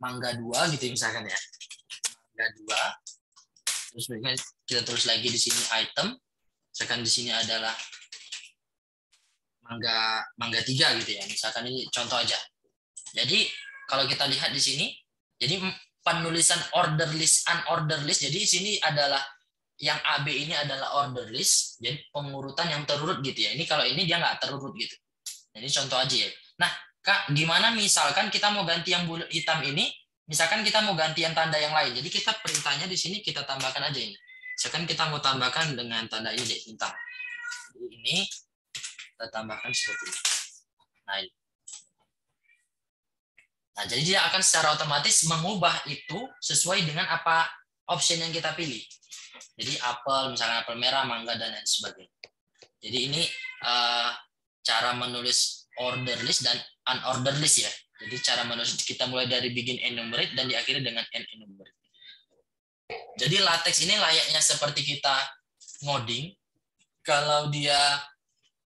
Speaker 1: mangga 2 gitu misalkan ya. Mangga 2. Terus kita terus lagi di sini item. Misalkan di sini adalah mangga 3 gitu ya. Misalkan ini contoh aja. Jadi kalau kita lihat di sini, jadi penulisan order list, unorder list. Jadi di sini adalah yang AB ini adalah order list, jadi pengurutan yang terurut gitu ya. Ini kalau ini dia nggak terurut gitu. Jadi contoh aja ya. Nah, Kak, gimana misalkan kita mau ganti yang bulat hitam ini, misalkan kita mau ganti yang tanda yang lain. Jadi kita perintahnya di sini kita tambahkan aja ini. Misalkan kita mau tambahkan dengan tanda ini deh, bintang. Jadi ini kita tambahkan seperti ini. Nah, ini. Nah, jadi dia akan secara otomatis mengubah itu sesuai dengan apa option yang kita pilih. Jadi apel, misalnya apel merah, mangga, dan lain sebagainya. Jadi ini cara menulis order list dan unorder list ya. Jadi cara menulis kita mulai dari begin enumerate dan diakhiri dengan end enumerate. Jadi LaTeX ini layaknya seperti kita ngoding. Kalau dia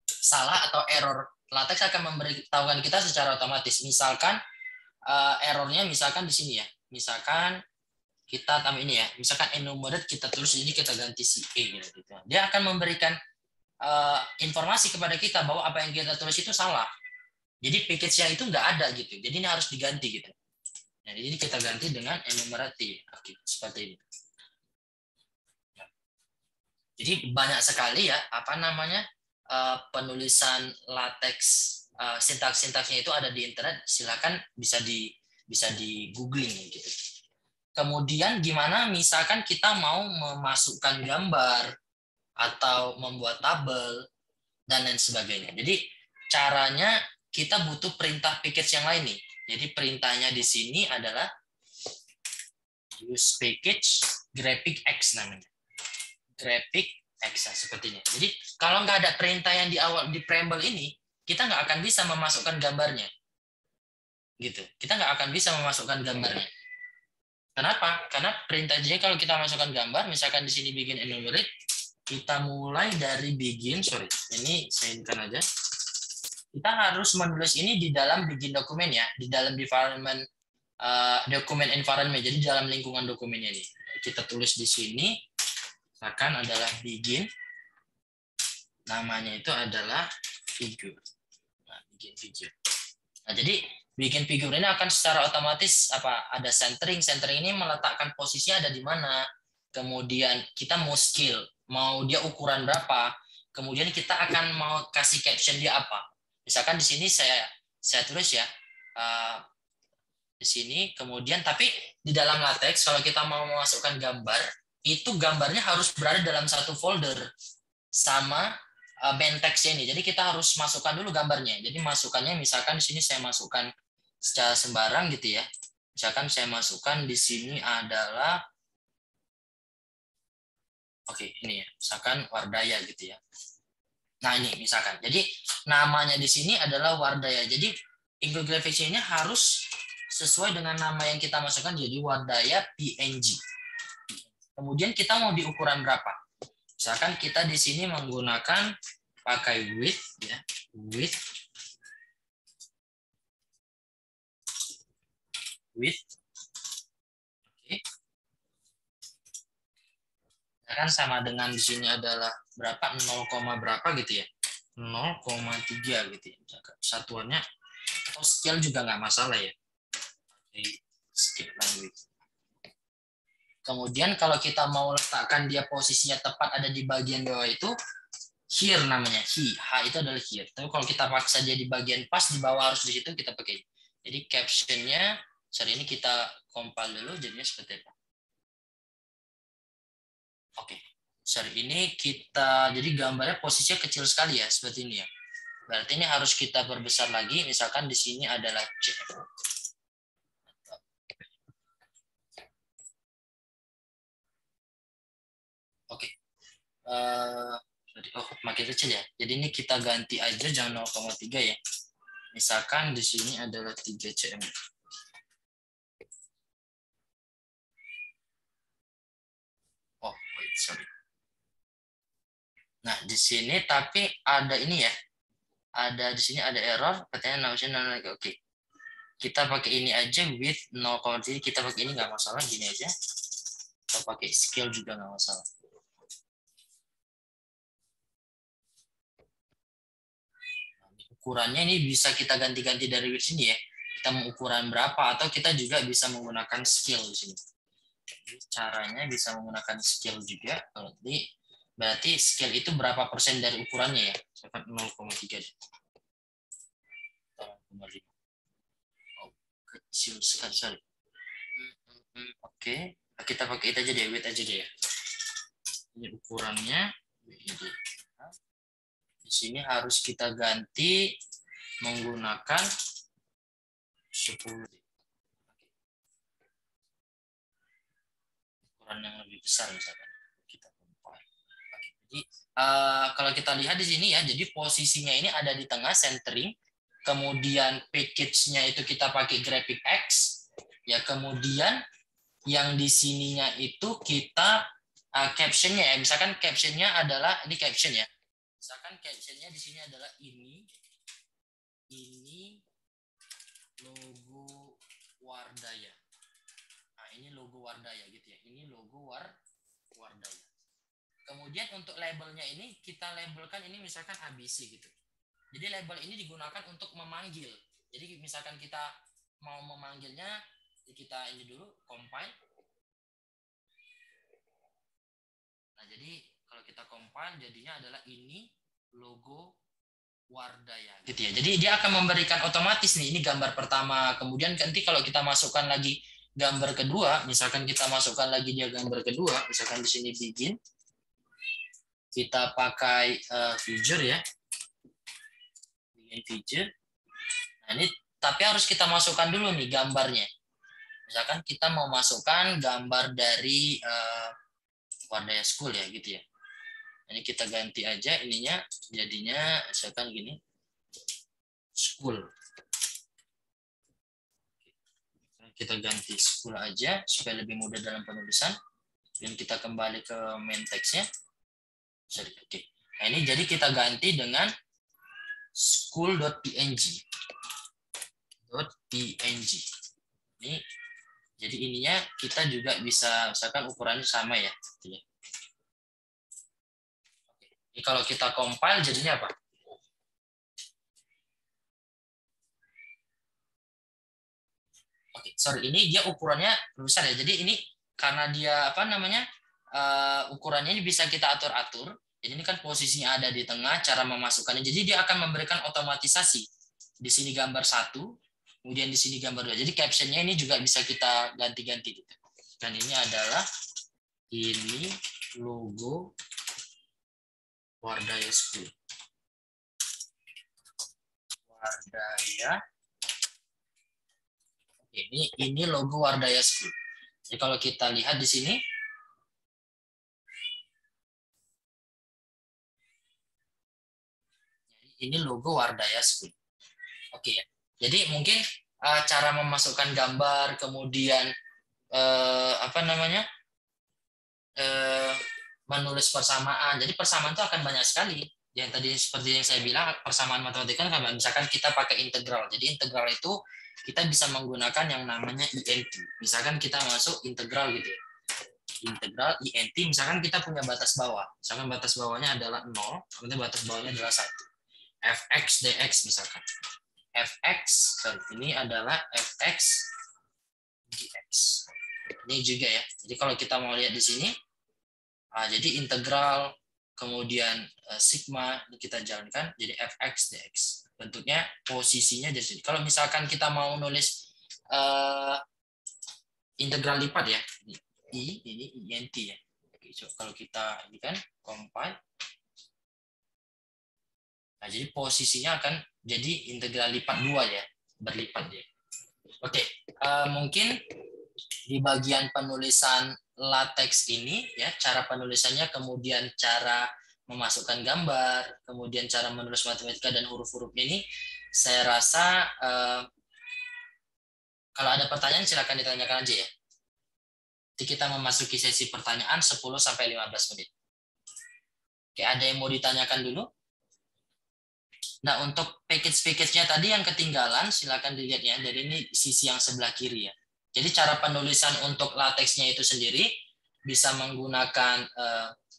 Speaker 1: salah atau error, LaTeX akan memberitahukan kita secara otomatis. Misalkan errornya misalkan di sini ya. Misalkan kita tambah ini ya. Misalkan enumerate kita tulis ini kita ganti si E gitu. Dia akan memberikan informasi kepada kita bahwa apa yang kita tulis itu salah. Jadi package-nya itu nggak ada gitu. Jadi ini harus diganti gitu. Nah, jadi kita ganti dengan enumerate. Oke, seperti ini. Jadi banyak sekali ya apa namanya penulisan LaTeX sintaks-sintaksnya itu ada di internet. Silakan bisa di googling gitu. Kemudian gimana misalkan kita mau memasukkan gambar atau membuat tabel dan lain sebagainya. Jadi caranya kita butuh perintah package yang lain nih. Jadi perintahnya di sini adalah use package graphic X namanya. Graphic X sepertinya. Jadi kalau nggak ada perintah yang di awal di preamble ini, kita nggak akan bisa memasukkan gambarnya. Gitu. Kita nggak akan bisa memasukkan gambarnya. Kenapa? Karena perintahnya kalau kita masukkan gambar, misalkan di sini bikin enumerate, kita mulai dari begin, sorry, ini saya inkan aja. Kita harus menulis ini di dalam begin dokumen ya, di dalam environment dokumen environment, jadi dalam lingkungan dokumennya ini. Kita tulis di sini, misalkan adalah begin, namanya itu adalah figure. Nah, bikin figure. Nah, jadi bikin figure ini akan secara otomatis ada centering ini meletakkan posisinya ada di mana, kemudian kita mau scale, mau dia ukuran berapa, kemudian kita akan mau kasih caption dia apa. Misalkan di sini saya tulis ya di sini, kemudian tapi di dalam LaTeX kalau kita mau memasukkan gambar itu gambarnya harus berada dalam satu folder sama main text ini. Jadi kita harus masukkan dulu gambarnya. Jadi masukannya misalkan di sini saya masukkan secara sembarang gitu ya. Misalkan saya masukkan di sini adalah ini ya. Misalkan Wardaya gitu ya. Nah, ini misalkan. Jadi namanya di sini adalah Wardaya. Jadi include graphics-nya harus sesuai dengan nama yang kita masukkan, jadi Wardaya PNG. Kemudian kita mau di ukuran berapa? Misalkan kita di sini menggunakan pakai width ya, width oke. Kan sama dengan di sini adalah berapa 0, berapa gitu ya, 0,3 gitu ya. Satuannya scale juga nggak masalah ya. Skip language. Kemudian kalau kita mau letakkan dia posisinya tepat ada di bagian bawah itu here namanya, H itu adalah here. Tapi kalau kita paksa dia di bagian pas di bawah harus di situ, kita pakai. Jadi captionnya sorry ini kita compile dulu jadinya seperti apa. Oke. Sorry ini kita jadi gambarnya posisinya kecil sekali ya seperti ini ya. Berarti ini harus kita perbesar lagi. Misalkan di sini adalah CF. Oke. Makin kecil ya. Jadi ini kita ganti aja jangan 0,3 ya. Misalkan di sini adalah 3 cm. Oh, wait, sorry. Nah, di sini tapi ada ini ya. Ada di sini ada error, katanya namanya oke. Kita pakai ini aja with 0,3, kita pakai ini nggak masalah, gini aja. Kita pakai scale juga nggak masalah. Ukurannya ini bisa kita ganti-ganti dari sini ya. Kita mau ukuran berapa atau kita juga bisa menggunakan scale di sini. Jadi, caranya bisa menggunakan scale juga. Berarti scale itu berapa persen dari ukurannya ya? 0,3. 0,5. Oh, kecil sekali, sorry. Oke, kita pakai itu aja deh, weight aja deh ya. Ini ukurannya. Di sini harus kita ganti menggunakan 10. Ukuran yang lebih besar misalkan. Kita compare. Jadi kalau kita lihat di sini ya, jadi posisinya ini ada di tengah centering. Kemudian package-nya itu kita pakai graphic X. Ya, kemudian yang di sininya itu kita caption-nya ya. Misalkan caption-nya adalah ini caption ya. Misalkan captionnya di sini adalah ini logo Wardaya. Nah, ini logo Wardaya gitu ya. Ini logo Wardaya. Kemudian untuk labelnya ini kita labelkan ini misalkan ABC gitu. Jadi label ini digunakan untuk memanggil. Jadi misalkan kita mau memanggilnya, kita ini dulu compile. Nah, jadi kalau kita compile jadinya adalah ini logo Wardaya gitu ya. Jadi dia akan memberikan otomatis nih, ini gambar pertama. Kemudian nanti kalau kita masukkan lagi gambar kedua, misalkan kita masukkan lagi dia gambar kedua, misalkan di sini begin, kita pakai feature ya, bikin feature. Nah ini tapi harus kita masukkan dulu nih gambarnya. Misalkan kita mau masukkan gambar dari Wardaya School ya gitu ya. Ini kita ganti aja ininya, jadinya misalkan gini, school. Kita ganti school aja supaya lebih mudah dalam penulisan. Dan kita kembali ke main text-nya. Oke. Nah ini jadi kita ganti dengan school.png. .png. Ini jadi ininya kita juga bisa misalkan ukurannya sama ya. Oke. Ini kalau kita compile jadinya apa? Oke, sorry, ini dia ukurannya besar ya. Jadi ini karena dia apa namanya ukurannya ini bisa kita atur-atur. Jadi ini kan posisinya ada di tengah, cara memasukkannya. Jadi dia akan memberikan otomatisasi. Di sini gambar satu, kemudian di sini gambar dua. Jadi captionnya ini juga bisa kita ganti-ganti. Gitu. Dan ini adalah ini logo Wardaya School. Wardaya. Ini logo Wardaya School. Jadi kalau kita lihat di sini, ini logo Wardaya School. Oke ya. Jadi mungkin cara memasukkan gambar, kemudian apa namanya menulis persamaan. Jadi persamaan itu akan banyak sekali. Yang tadi seperti yang saya bilang, persamaan matematika kan misalkan kita pakai integral. Jadi integral itu kita bisa menggunakan yang namanya INT. Misalkan kita masuk integral gitu ya. Integral INT, misalkan kita punya batas bawah. Misalkan batas bawahnya adalah 0, kemudian batas bawahnya adalah 1. Fx dx misalkan. Fx, ini adalah Fx dx. Ini juga ya. Jadi kalau kita mau lihat di sini, jadi integral kemudian sigma ini kita jalankan jadi Fx dx. Bentuknya posisinya di sini. Kalau misalkan kita mau nulis integral lipat ya, ini int ya. Oke, so, kalau kita ini kan compile, nah jadi posisinya akan jadi integral lipat 2 ya, berlipat ya. Oke, mungkin di bagian penulisan LaTeX ini ya, cara penulisannya, kemudian cara memasukkan gambar, kemudian cara menulis matematika dan huruf-huruf ini, saya rasa kalau ada pertanyaan silakan ditanyakan aja ya. Jadi kita memasuki sesi pertanyaan 10-15 menit. Oke, ada yang mau ditanyakan dulu? Nah, untuk package-package-nya tadi yang ketinggalan, silakan dilihat ya. Dari ini sisi yang sebelah kiri ya. Jadi cara penulisan untuk LaTeX-nya itu sendiri bisa menggunakan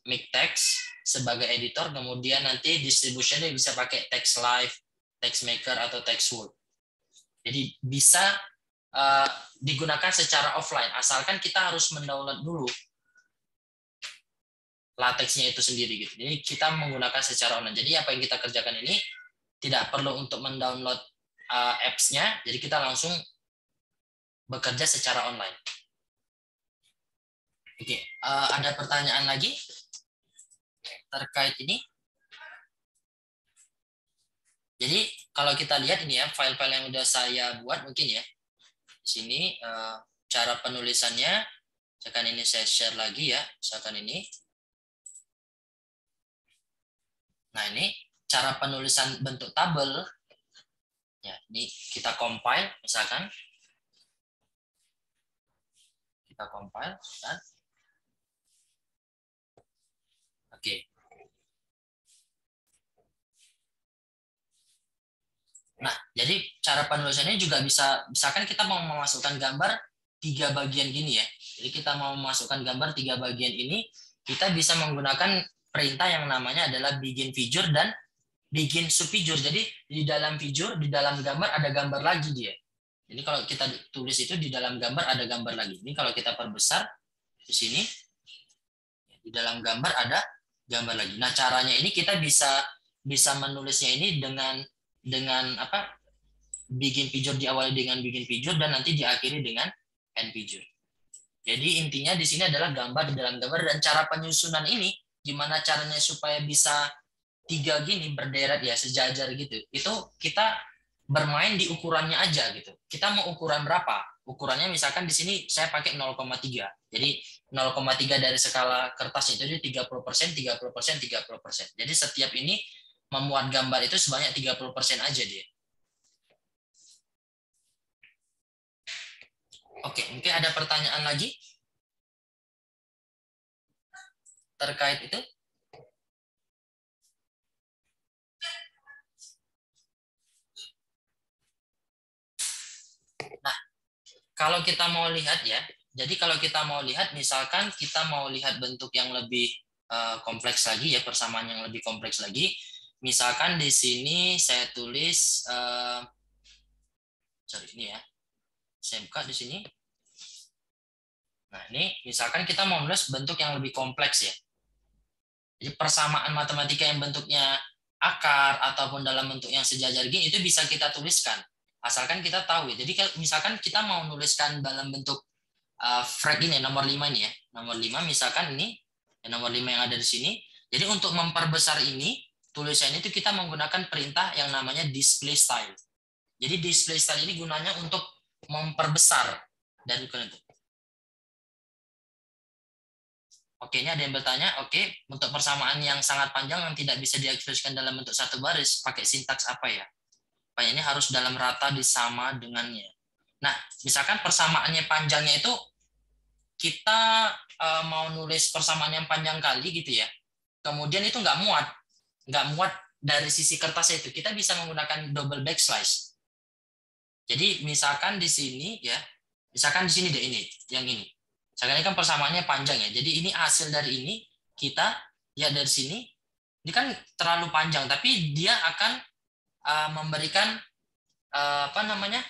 Speaker 1: Miktex sebagai editor, kemudian nanti distribution-nya bisa pakai TextLive, TextMaker, atau TextWord. Jadi bisa digunakan secara offline, asalkan kita harus mendownload dulu LaTeX-nya itu sendiri gitu. Jadi kita menggunakan secara online. Jadi apa yang kita kerjakan ini tidak perlu untuk mendownload apps-nya, jadi kita langsung bekerja secara online. Oke, ada pertanyaan lagi terkait ini? Jadi kalau kita lihat ini ya, file-file yang udah saya buat mungkin ya. Di sini cara penulisannya, misalkan ini saya share lagi ya, misalkan ini. Nah ini cara penulisan bentuk tabel. Ya, ini kita compile misalkan. Kita compile dan oke. Nah, jadi cara penulisannya juga bisa, misalkan kita mau memasukkan gambar 3 bagian gini ya. Jadi kita mau memasukkan gambar 3 bagian ini, kita bisa menggunakan perintah yang namanya adalah begin figure dan begin subfigure. Jadi di dalam figure, di dalam gambar ada gambar lagi dia. Jadi kalau kita tulis itu di dalam gambar ada gambar lagi. Ini kalau kita perbesar di sini, di dalam gambar ada gambar lagi. Nah, caranya ini kita bisa bisa menulisnya ini dengan apa? Bikin figure diawali dengan bikin figure dan nanti diakhiri dengan end figure. Jadi intinya di sini adalah gambar di dalam gambar, dan cara penyusunan ini gimana caranya supaya bisa 3 gini berderet ya sejajar gitu. Itu kita bermain di ukurannya aja gitu. Kita mau ukuran berapa? Ukurannya misalkan di sini saya pakai 0,3. Jadi 0,3 dari skala kertas itu jadi 30%, 30%, 30%. Jadi setiap ini memuat gambar itu sebanyak 30% aja dia. Oke, mungkin ada pertanyaan lagi terkait itu? Nah, kalau kita mau lihat ya, jadi kalau kita mau lihat, misalkan kita mau lihat bentuk yang lebih kompleks lagi ya, persamaan yang lebih kompleks lagi. Misalkan di sini saya tulis, sorry ini ya, saya buka di sini. Nah ini misalkan kita mau nulis bentuk yang lebih kompleks ya. Jadi persamaan matematika yang bentuknya akar ataupun dalam bentuk yang sejajar gini itu bisa kita tuliskan. Asalkan kita tahu ya. Jadi misalkan kita mau nuliskan dalam bentuk frag ini nomor 5 ini ya. Nomor 5 misalkan ini nomor 5 yang ada di sini. Jadi untuk memperbesar ini tulisan itu kita menggunakan perintah yang namanya display style. Jadi display style ini gunanya untuk memperbesar dari ukuran itu. Oke, ini ada yang bertanya, oke, untuk persamaan yang sangat panjang yang tidak bisa diekspresikan dalam bentuk satu baris, pakai sintaks apa ya? Pak, ini harus dalam rata disama dengannya. Nah, misalkan persamaannya panjangnya itu, kita mau nulis persamaan yang panjang kali gitu ya, kemudian itu nggak muat dari sisi kertas itu, kita bisa menggunakan double backslash. Jadi misalkan di sini ya, misalkan di sini deh ini, yang ini. Misalkan ini kan persamaannya panjang ya. Jadi ini hasil dari ini kita ya dari sini ini kan terlalu panjang, tapi dia akan memberikan apa namanya?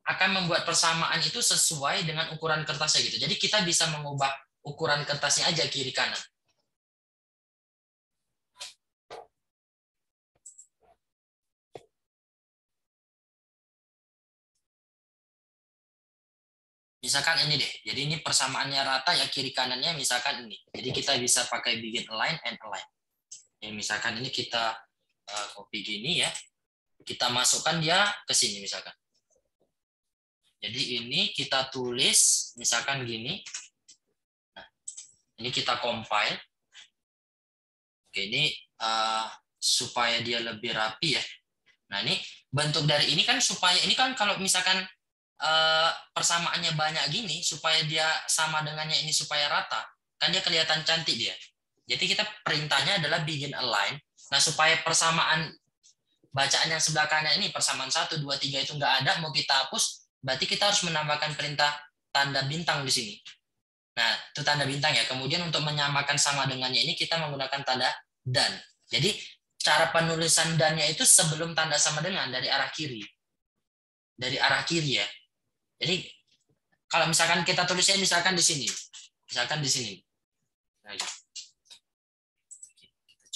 Speaker 1: Akan membuat persamaan itu sesuai dengan ukuran kertasnya gitu. Jadi kita bisa mengubah ukuran kertasnya aja kiri kanan. Misalkan ini deh, jadi ini persamaannya rata ya kiri kanannya misalkan ini. Jadi kita bisa pakai begin align and align. Ya, misalkan ini kita copy gini ya, kita masukkan dia ke sini misalkan. Jadi ini kita tulis misalkan gini. Nah, ini kita compile. Oke, ini supaya dia lebih rapi ya. Nah, ini bentuk dari ini kan supaya ini kan kalau misalkan persamaannya banyak gini supaya dia sama dengannya ini supaya rata, kan dia kelihatan cantik dia. Jadi kita perintahnya adalah begin align. Nah, supaya persamaan bacaan yang sebelah kanan ini persamaan 1, 2, 3 itu nggak ada, mau kita hapus, berarti kita harus menambahkan perintah tanda bintang di sini. Nah, itu tanda bintang ya. Kemudian untuk menyamakan sama dengannya ini kita menggunakan tanda dan. Jadi cara penulisan dan-nya itu sebelum tanda sama dengan dari arah kiri. Dari arah kiri ya. Jadi kalau misalkan kita tulisnya misalkan di sini. Misalkan di sini. Nah, kita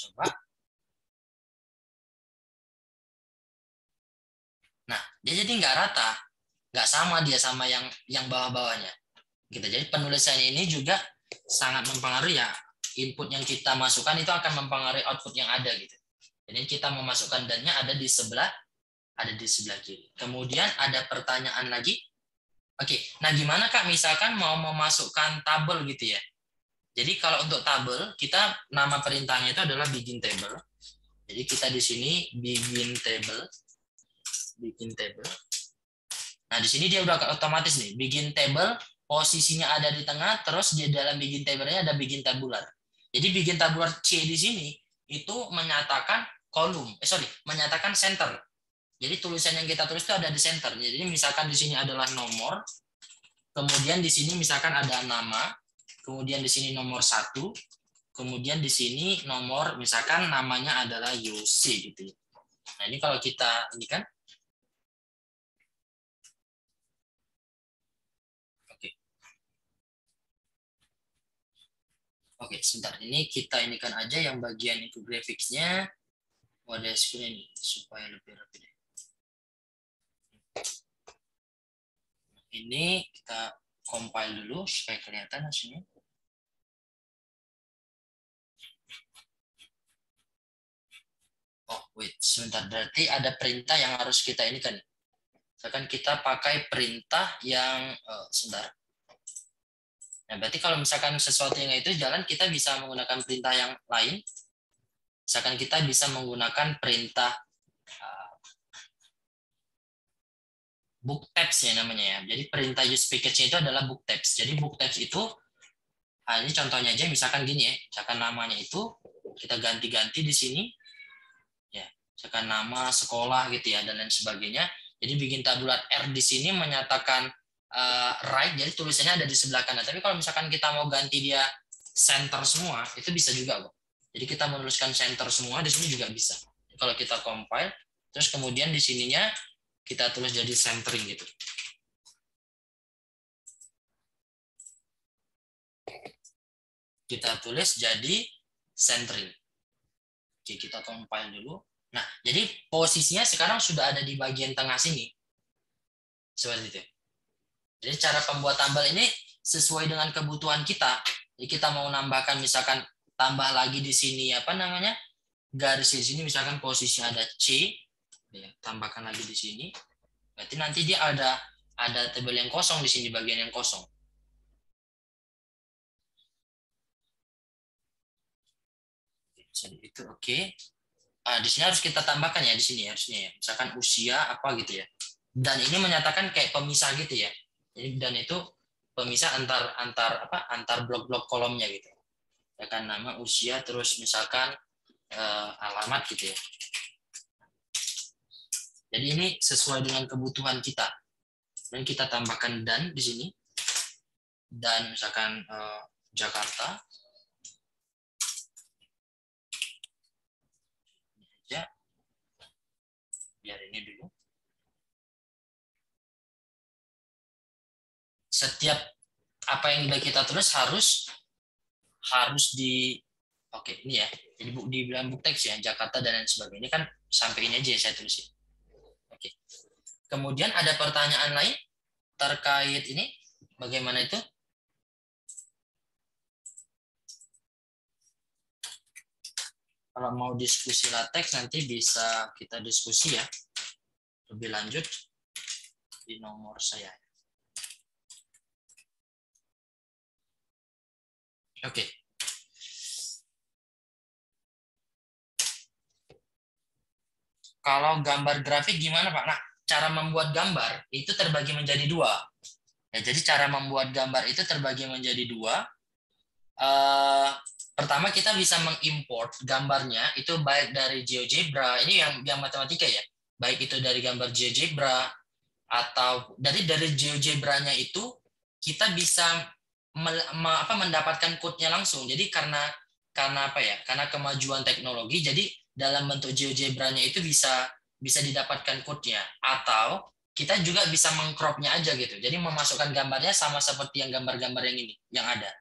Speaker 1: coba. Nah, dia jadi nggak rata. Nggak sama dia sama yang bawah-bawahnya. Gitu. Jadi penulisannya ini juga sangat mempengaruhi ya. Input yang kita masukkan itu akan mempengaruhi output yang ada gitu. Jadi kita memasukkan dan-nya ada di sebelah kiri. Kemudian ada pertanyaan lagi. Oke, nah gimana Kak misalkan mau memasukkan tabel gitu ya. Jadi kalau untuk tabel, kita nama perintahnya itu adalah begin table. Jadi kita di sini begin table. Nah, di sini dia udah otomatis nih, begin table, posisinya ada di tengah, terus di dalam begin table-nya ada begin tabular. Jadi begin tabular C di sini, itu menyatakan menyatakan center. Jadi tulisan yang kita tulis itu ada di center. Jadi misalkan di sini adalah nomor, kemudian di sini misalkan ada nama, kemudian di sini nomor 1, kemudian di sini nomor, misalkan namanya adalah UC gitu ya. Nah, ini kalau kita ini kan Oke, sebentar. Ini kita inikan aja yang bagian infographics-nya. Wadah screen ini supaya lebih rapi. Ini kita compile dulu supaya kelihatan hasilnya. Oh, wait, sebentar. Berarti ada perintah yang harus kita inikan. Misalkan kita pakai perintah yang sebentar. Nah, berarti kalau misalkan sesuatu yang itu jalan, kita bisa menggunakan perintah yang lain. Misalkan kita bisa menggunakan perintah book tabs ya namanya ya. Jadi perintah use package-nya itu adalah book tabs. Jadi book tabs itu, ini contohnya aja, misalkan gini ya. Misalkan namanya itu kita ganti-ganti di sini. Ya, misalkan nama, sekolah gitu ya, dan lain sebagainya. Jadi bikin tabulat R di sini menyatakan right, jadi tulisannya ada di sebelah kanan. Tapi kalau misalkan kita mau ganti dia center semua, itu bisa juga kok. Jadi kita menuliskan center semua di sini juga bisa. Kalau kita compile, terus kemudian di sininya kita tulis jadi centering gitu. Kita tulis jadi centering. Oke, kita compile dulu. Nah, jadi posisinya sekarang sudah ada di bagian tengah sini. Seperti itu. Jadi cara pembuat tabel ini sesuai dengan kebutuhan kita. Jadi kita mau nambahkan misalkan tambah lagi di sini apa namanya? Garis di sini misalkan posisi ada C, ya, tambahkan lagi di sini. Berarti nanti dia ada tabel yang kosong di sini bagian yang kosong. Jadi itu oke. Di sini harus kita tambahkan ya di sini harusnya ya. Misalkan usia apa gitu ya. Dan ini menyatakan kayak pemisah gitu ya. Jadi dan itu pemisah antar blok-blok kolomnya gitu. Ya kan nama, usia, terus misalkan alamat gitu ya. Jadi ini sesuai dengan kebutuhan kita. Dan kita tambahkan dan di sini. Dan misalkan Jakarta. Ini aja. Biar ini dulu. Setiap apa yang sudah kita tulis harus di ini ya. Jadi dibilang book text ya, Jakarta dan lain sebagainya. Ini kan sampai ini aja ya saya tulis ya. Oke. Kemudian ada pertanyaan lain terkait ini, bagaimana itu? Kalau mau diskusi latex nanti bisa kita diskusi ya lebih lanjut di nomor saya. Oke. Kalau gambar grafik gimana Pak? Nah, cara membuat gambar itu terbagi menjadi dua. Ya, jadi cara membuat gambar itu terbagi menjadi dua. Pertama kita bisa mengimport gambarnya itu baik dari GeoGebra, ini yang matematika ya. Baik itu dari gambar GeoGebra atau dari GeoGebra-nya itu kita bisa mendapatkan code-nya langsung. Jadi karena apa ya? Karena kemajuan teknologi, jadi dalam bentuk GeoGebra-nya itu bisa didapatkan code-nya. Atau kita juga bisa mengcrop-nya aja gitu. Jadi memasukkan gambarnya sama seperti yang gambar-gambar yang ini, yang ada.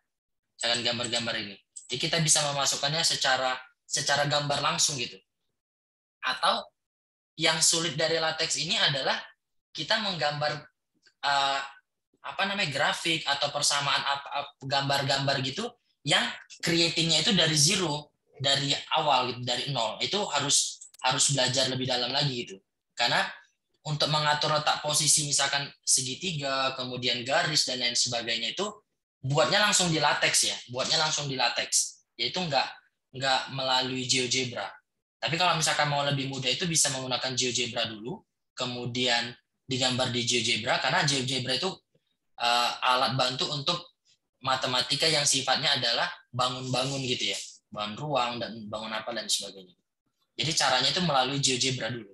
Speaker 1: Misalkan gambar-gambar ini. Jadi kita bisa memasukkannya secara gambar langsung gitu. Atau yang sulit dari latex ini adalah kita menggambar grafik atau persamaan gambar-gambar gitu yang creating-nya itu dari zero, dari awal gitu, dari nol. Itu harus belajar lebih dalam lagi gitu. Karena untuk mengatur letak posisi misalkan segitiga, kemudian garis dan lain sebagainya itu buatnya langsung di latex ya, yaitu nggak melalui GeoGebra. Tapi kalau misalkan mau lebih mudah itu bisa menggunakan GeoGebra dulu, kemudian digambar di GeoGebra, karena GeoGebra itu alat bantu untuk matematika yang sifatnya adalah bangun-bangun gitu ya. bangun ruang, dan bangun apa, dan sebagainya. Jadi caranya itu melalui GeoGebra dulu.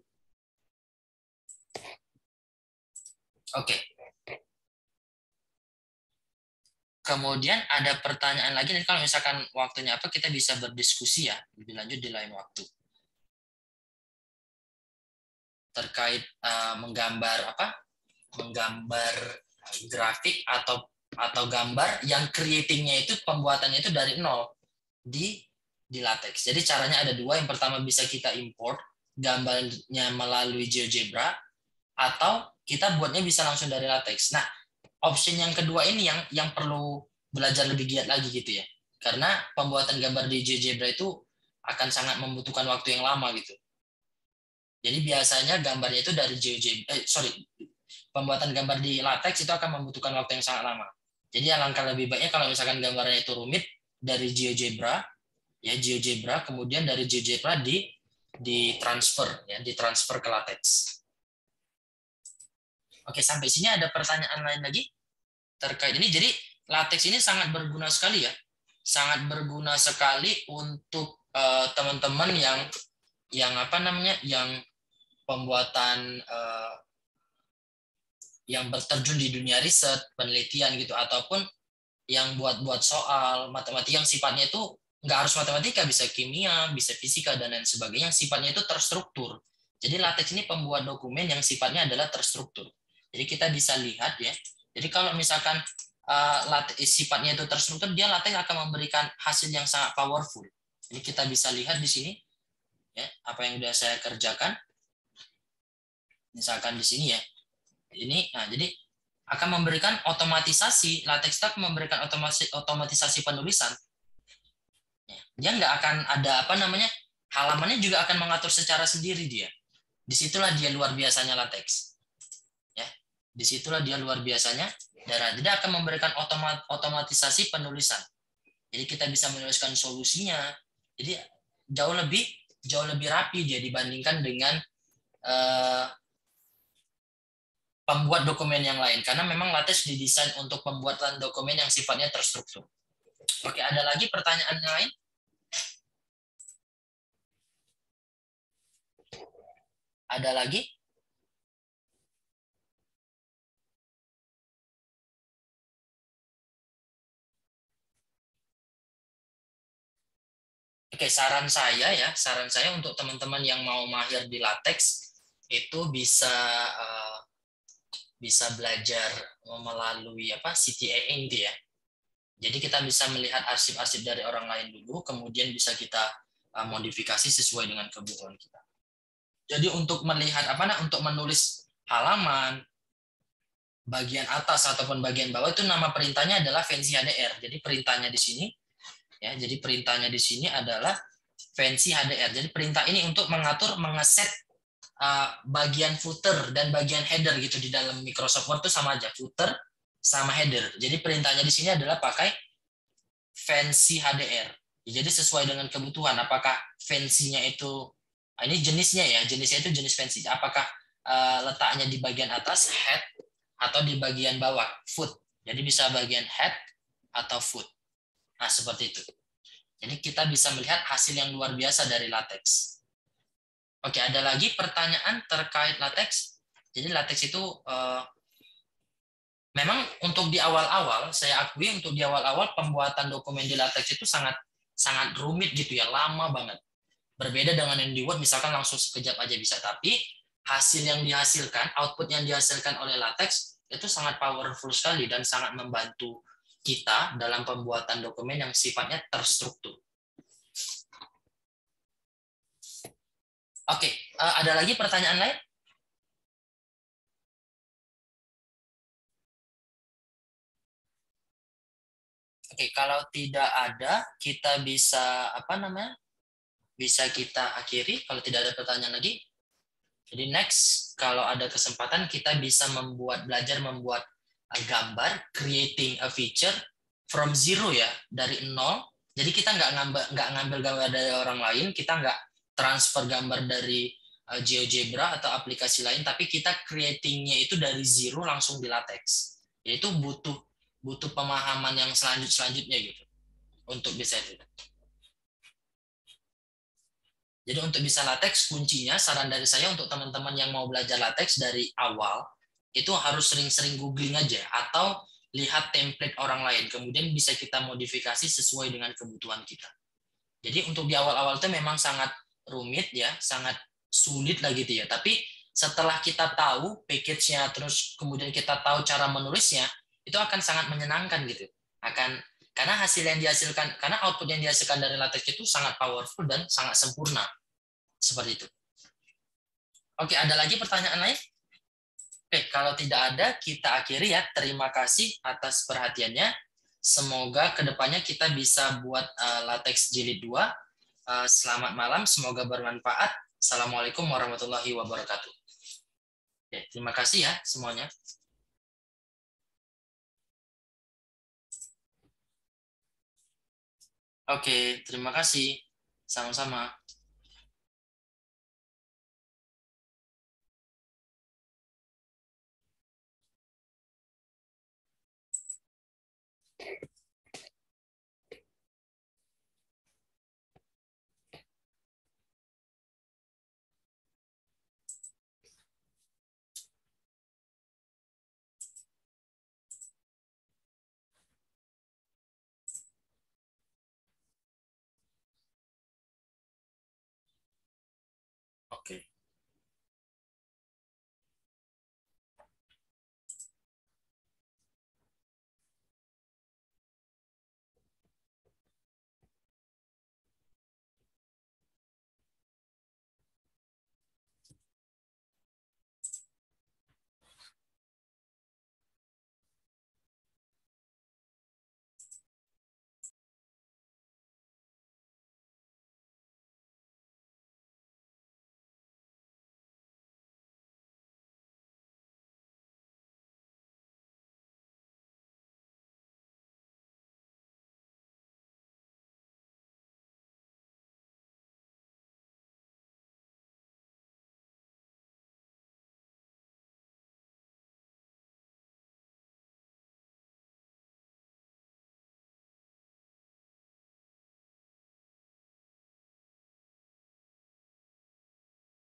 Speaker 1: Oke. Kemudian ada pertanyaan lagi, dan kalau misalkan waktunya apa, kita bisa berdiskusi ya lebih lanjut di lain waktu. Terkait menggambar apa? Menggambar grafik atau gambar yang creating-nya itu, pembuatannya itu dari nol di LaTeX. Jadi caranya ada dua. Yang pertama bisa kita import gambarnya melalui GeoGebra, atau kita buatnya bisa langsung dari LaTeX. Nah, option yang kedua ini yang perlu belajar lebih giat lagi gitu ya. Karena pembuatan gambar di GeoGebra itu akan sangat membutuhkan waktu yang lama gitu. Jadi biasanya gambarnya itu dari pembuatan gambar di LaTeX itu akan membutuhkan waktu yang sangat lama. Jadi alangkah lebih baiknya kalau misalkan gambarnya itu rumit, dari GeoGebra, kemudian dari GeoGebra ditransfer ke LaTeX. Oke, sampai sini ada pertanyaan lain lagi terkait ini. Jadi LaTeX ini sangat berguna sekali ya, sangat berguna sekali untuk teman-teman yang apa namanya, yang pembuatan yang berterjun di dunia riset, penelitian gitu, ataupun yang buat soal matematika yang sifatnya itu nggak harus matematika, bisa kimia, bisa fisika, dan lain sebagainya, yang sifatnya itu terstruktur. Jadi LaTeX ini pembuat dokumen yang sifatnya adalah terstruktur. Jadi kita bisa lihat ya. Jadi kalau misalkan sifatnya itu terstruktur, dia LaTeX akan memberikan hasil yang sangat powerful. Jadi kita bisa lihat di sini ya, apa yang sudah saya kerjakan. Misalkan di sini ya. Nah, jadi akan memberikan otomatisasi, LaTeX akan memberikan otomatisasi penulisan. Dia nggak akan ada apa namanya, halamannya juga akan mengatur secara sendiri dia. Disitulah dia luar biasanya LaTeX. Ya, disitulah dia luar biasanya. Dan dia akan memberikan otomatisasi penulisan. Jadi kita bisa menuliskan solusinya. Jadi jauh lebih rapi dia dibandingkan dengan pembuat dokumen yang lain, karena memang LaTeX didesain untuk pembuatan dokumen yang sifatnya terstruktur. Oke, ada lagi pertanyaan lain? Ada lagi? Oke, saran saya untuk teman-teman yang mau mahir di LaTeX itu bisa belajar melalui CTA Inti ya. Jadi kita bisa melihat arsip-arsip dari orang lain dulu, kemudian bisa kita modifikasi sesuai dengan kebutuhan kita. Jadi untuk melihat untuk menulis halaman bagian atas ataupun bagian bawah, itu nama perintahnya adalah fancy HDR. Jadi perintahnya di sini ya. Jadi perintahnya di sini adalah fancy HDR. Jadi perintah ini untuk mengeset bagian footer dan bagian header gitu di dalam Microsoft Word itu sama aja, footer sama header. Jadi perintahnya di sini adalah pakai fancy HDR. Jadi sesuai dengan kebutuhan, apakah fancy-nya itu ini jenisnya itu jenis fancy. Apakah letaknya di bagian atas head atau di bagian bawah foot. Jadi bisa bagian head atau foot. Nah, seperti itu. Jadi kita bisa melihat hasil yang luar biasa dari LaTeX. Oke, ada lagi pertanyaan terkait LaTeX. Jadi LaTeX itu memang untuk di awal-awal, saya akui untuk di awal-awal pembuatan dokumen di LaTeX itu sangat rumit gitu ya, lama banget. Berbeda dengan yang di Word, misalkan langsung sekejap aja bisa. Tapi hasil yang dihasilkan, output yang dihasilkan oleh LaTeX itu sangat powerful sekali dan sangat membantu kita dalam pembuatan dokumen yang sifatnya terstruktur. Oke, ada lagi pertanyaan lain? Oke, kalau tidak ada, kita bisa bisa kita akhiri kalau tidak ada pertanyaan lagi. Jadi next, kalau ada kesempatan kita bisa belajar membuat gambar, creating a feature from zero ya, dari nol. Jadi kita nggak ngambil gambar dari orang lain, kita nggak transfer gambar dari GeoGebra atau aplikasi lain, tapi kita creatingnya itu dari zero langsung di LaTeX. Yaitu butuh pemahaman yang selanjutnya gitu untuk bisa itu. Jadi untuk bisa latex, kuncinya saran dari saya untuk teman-teman yang mau belajar latex dari awal, itu harus sering-sering googling aja, atau lihat template orang lain, kemudian bisa kita modifikasi sesuai dengan kebutuhan kita. Jadi untuk di awal-awal itu memang sangat rumit ya, sangat sulit lah gitu ya. Tapi setelah kita tahu package-nya, terus kemudian kita tahu cara menulisnya, itu akan sangat menyenangkan gitu. Karena hasil yang dihasilkan, karena output yang dihasilkan dari latex itu sangat powerful dan sangat sempurna. Seperti itu. Oke, ada lagi pertanyaan lain? Oke, kalau tidak ada, kita akhiri ya. Terima kasih atas perhatiannya. Semoga kedepannya kita bisa buat latex jilid 2. Selamat malam, semoga bermanfaat. Assalamualaikum warahmatullahi wabarakatuh. Oke, terima kasih ya semuanya. Oke, terima kasih. Sama-sama.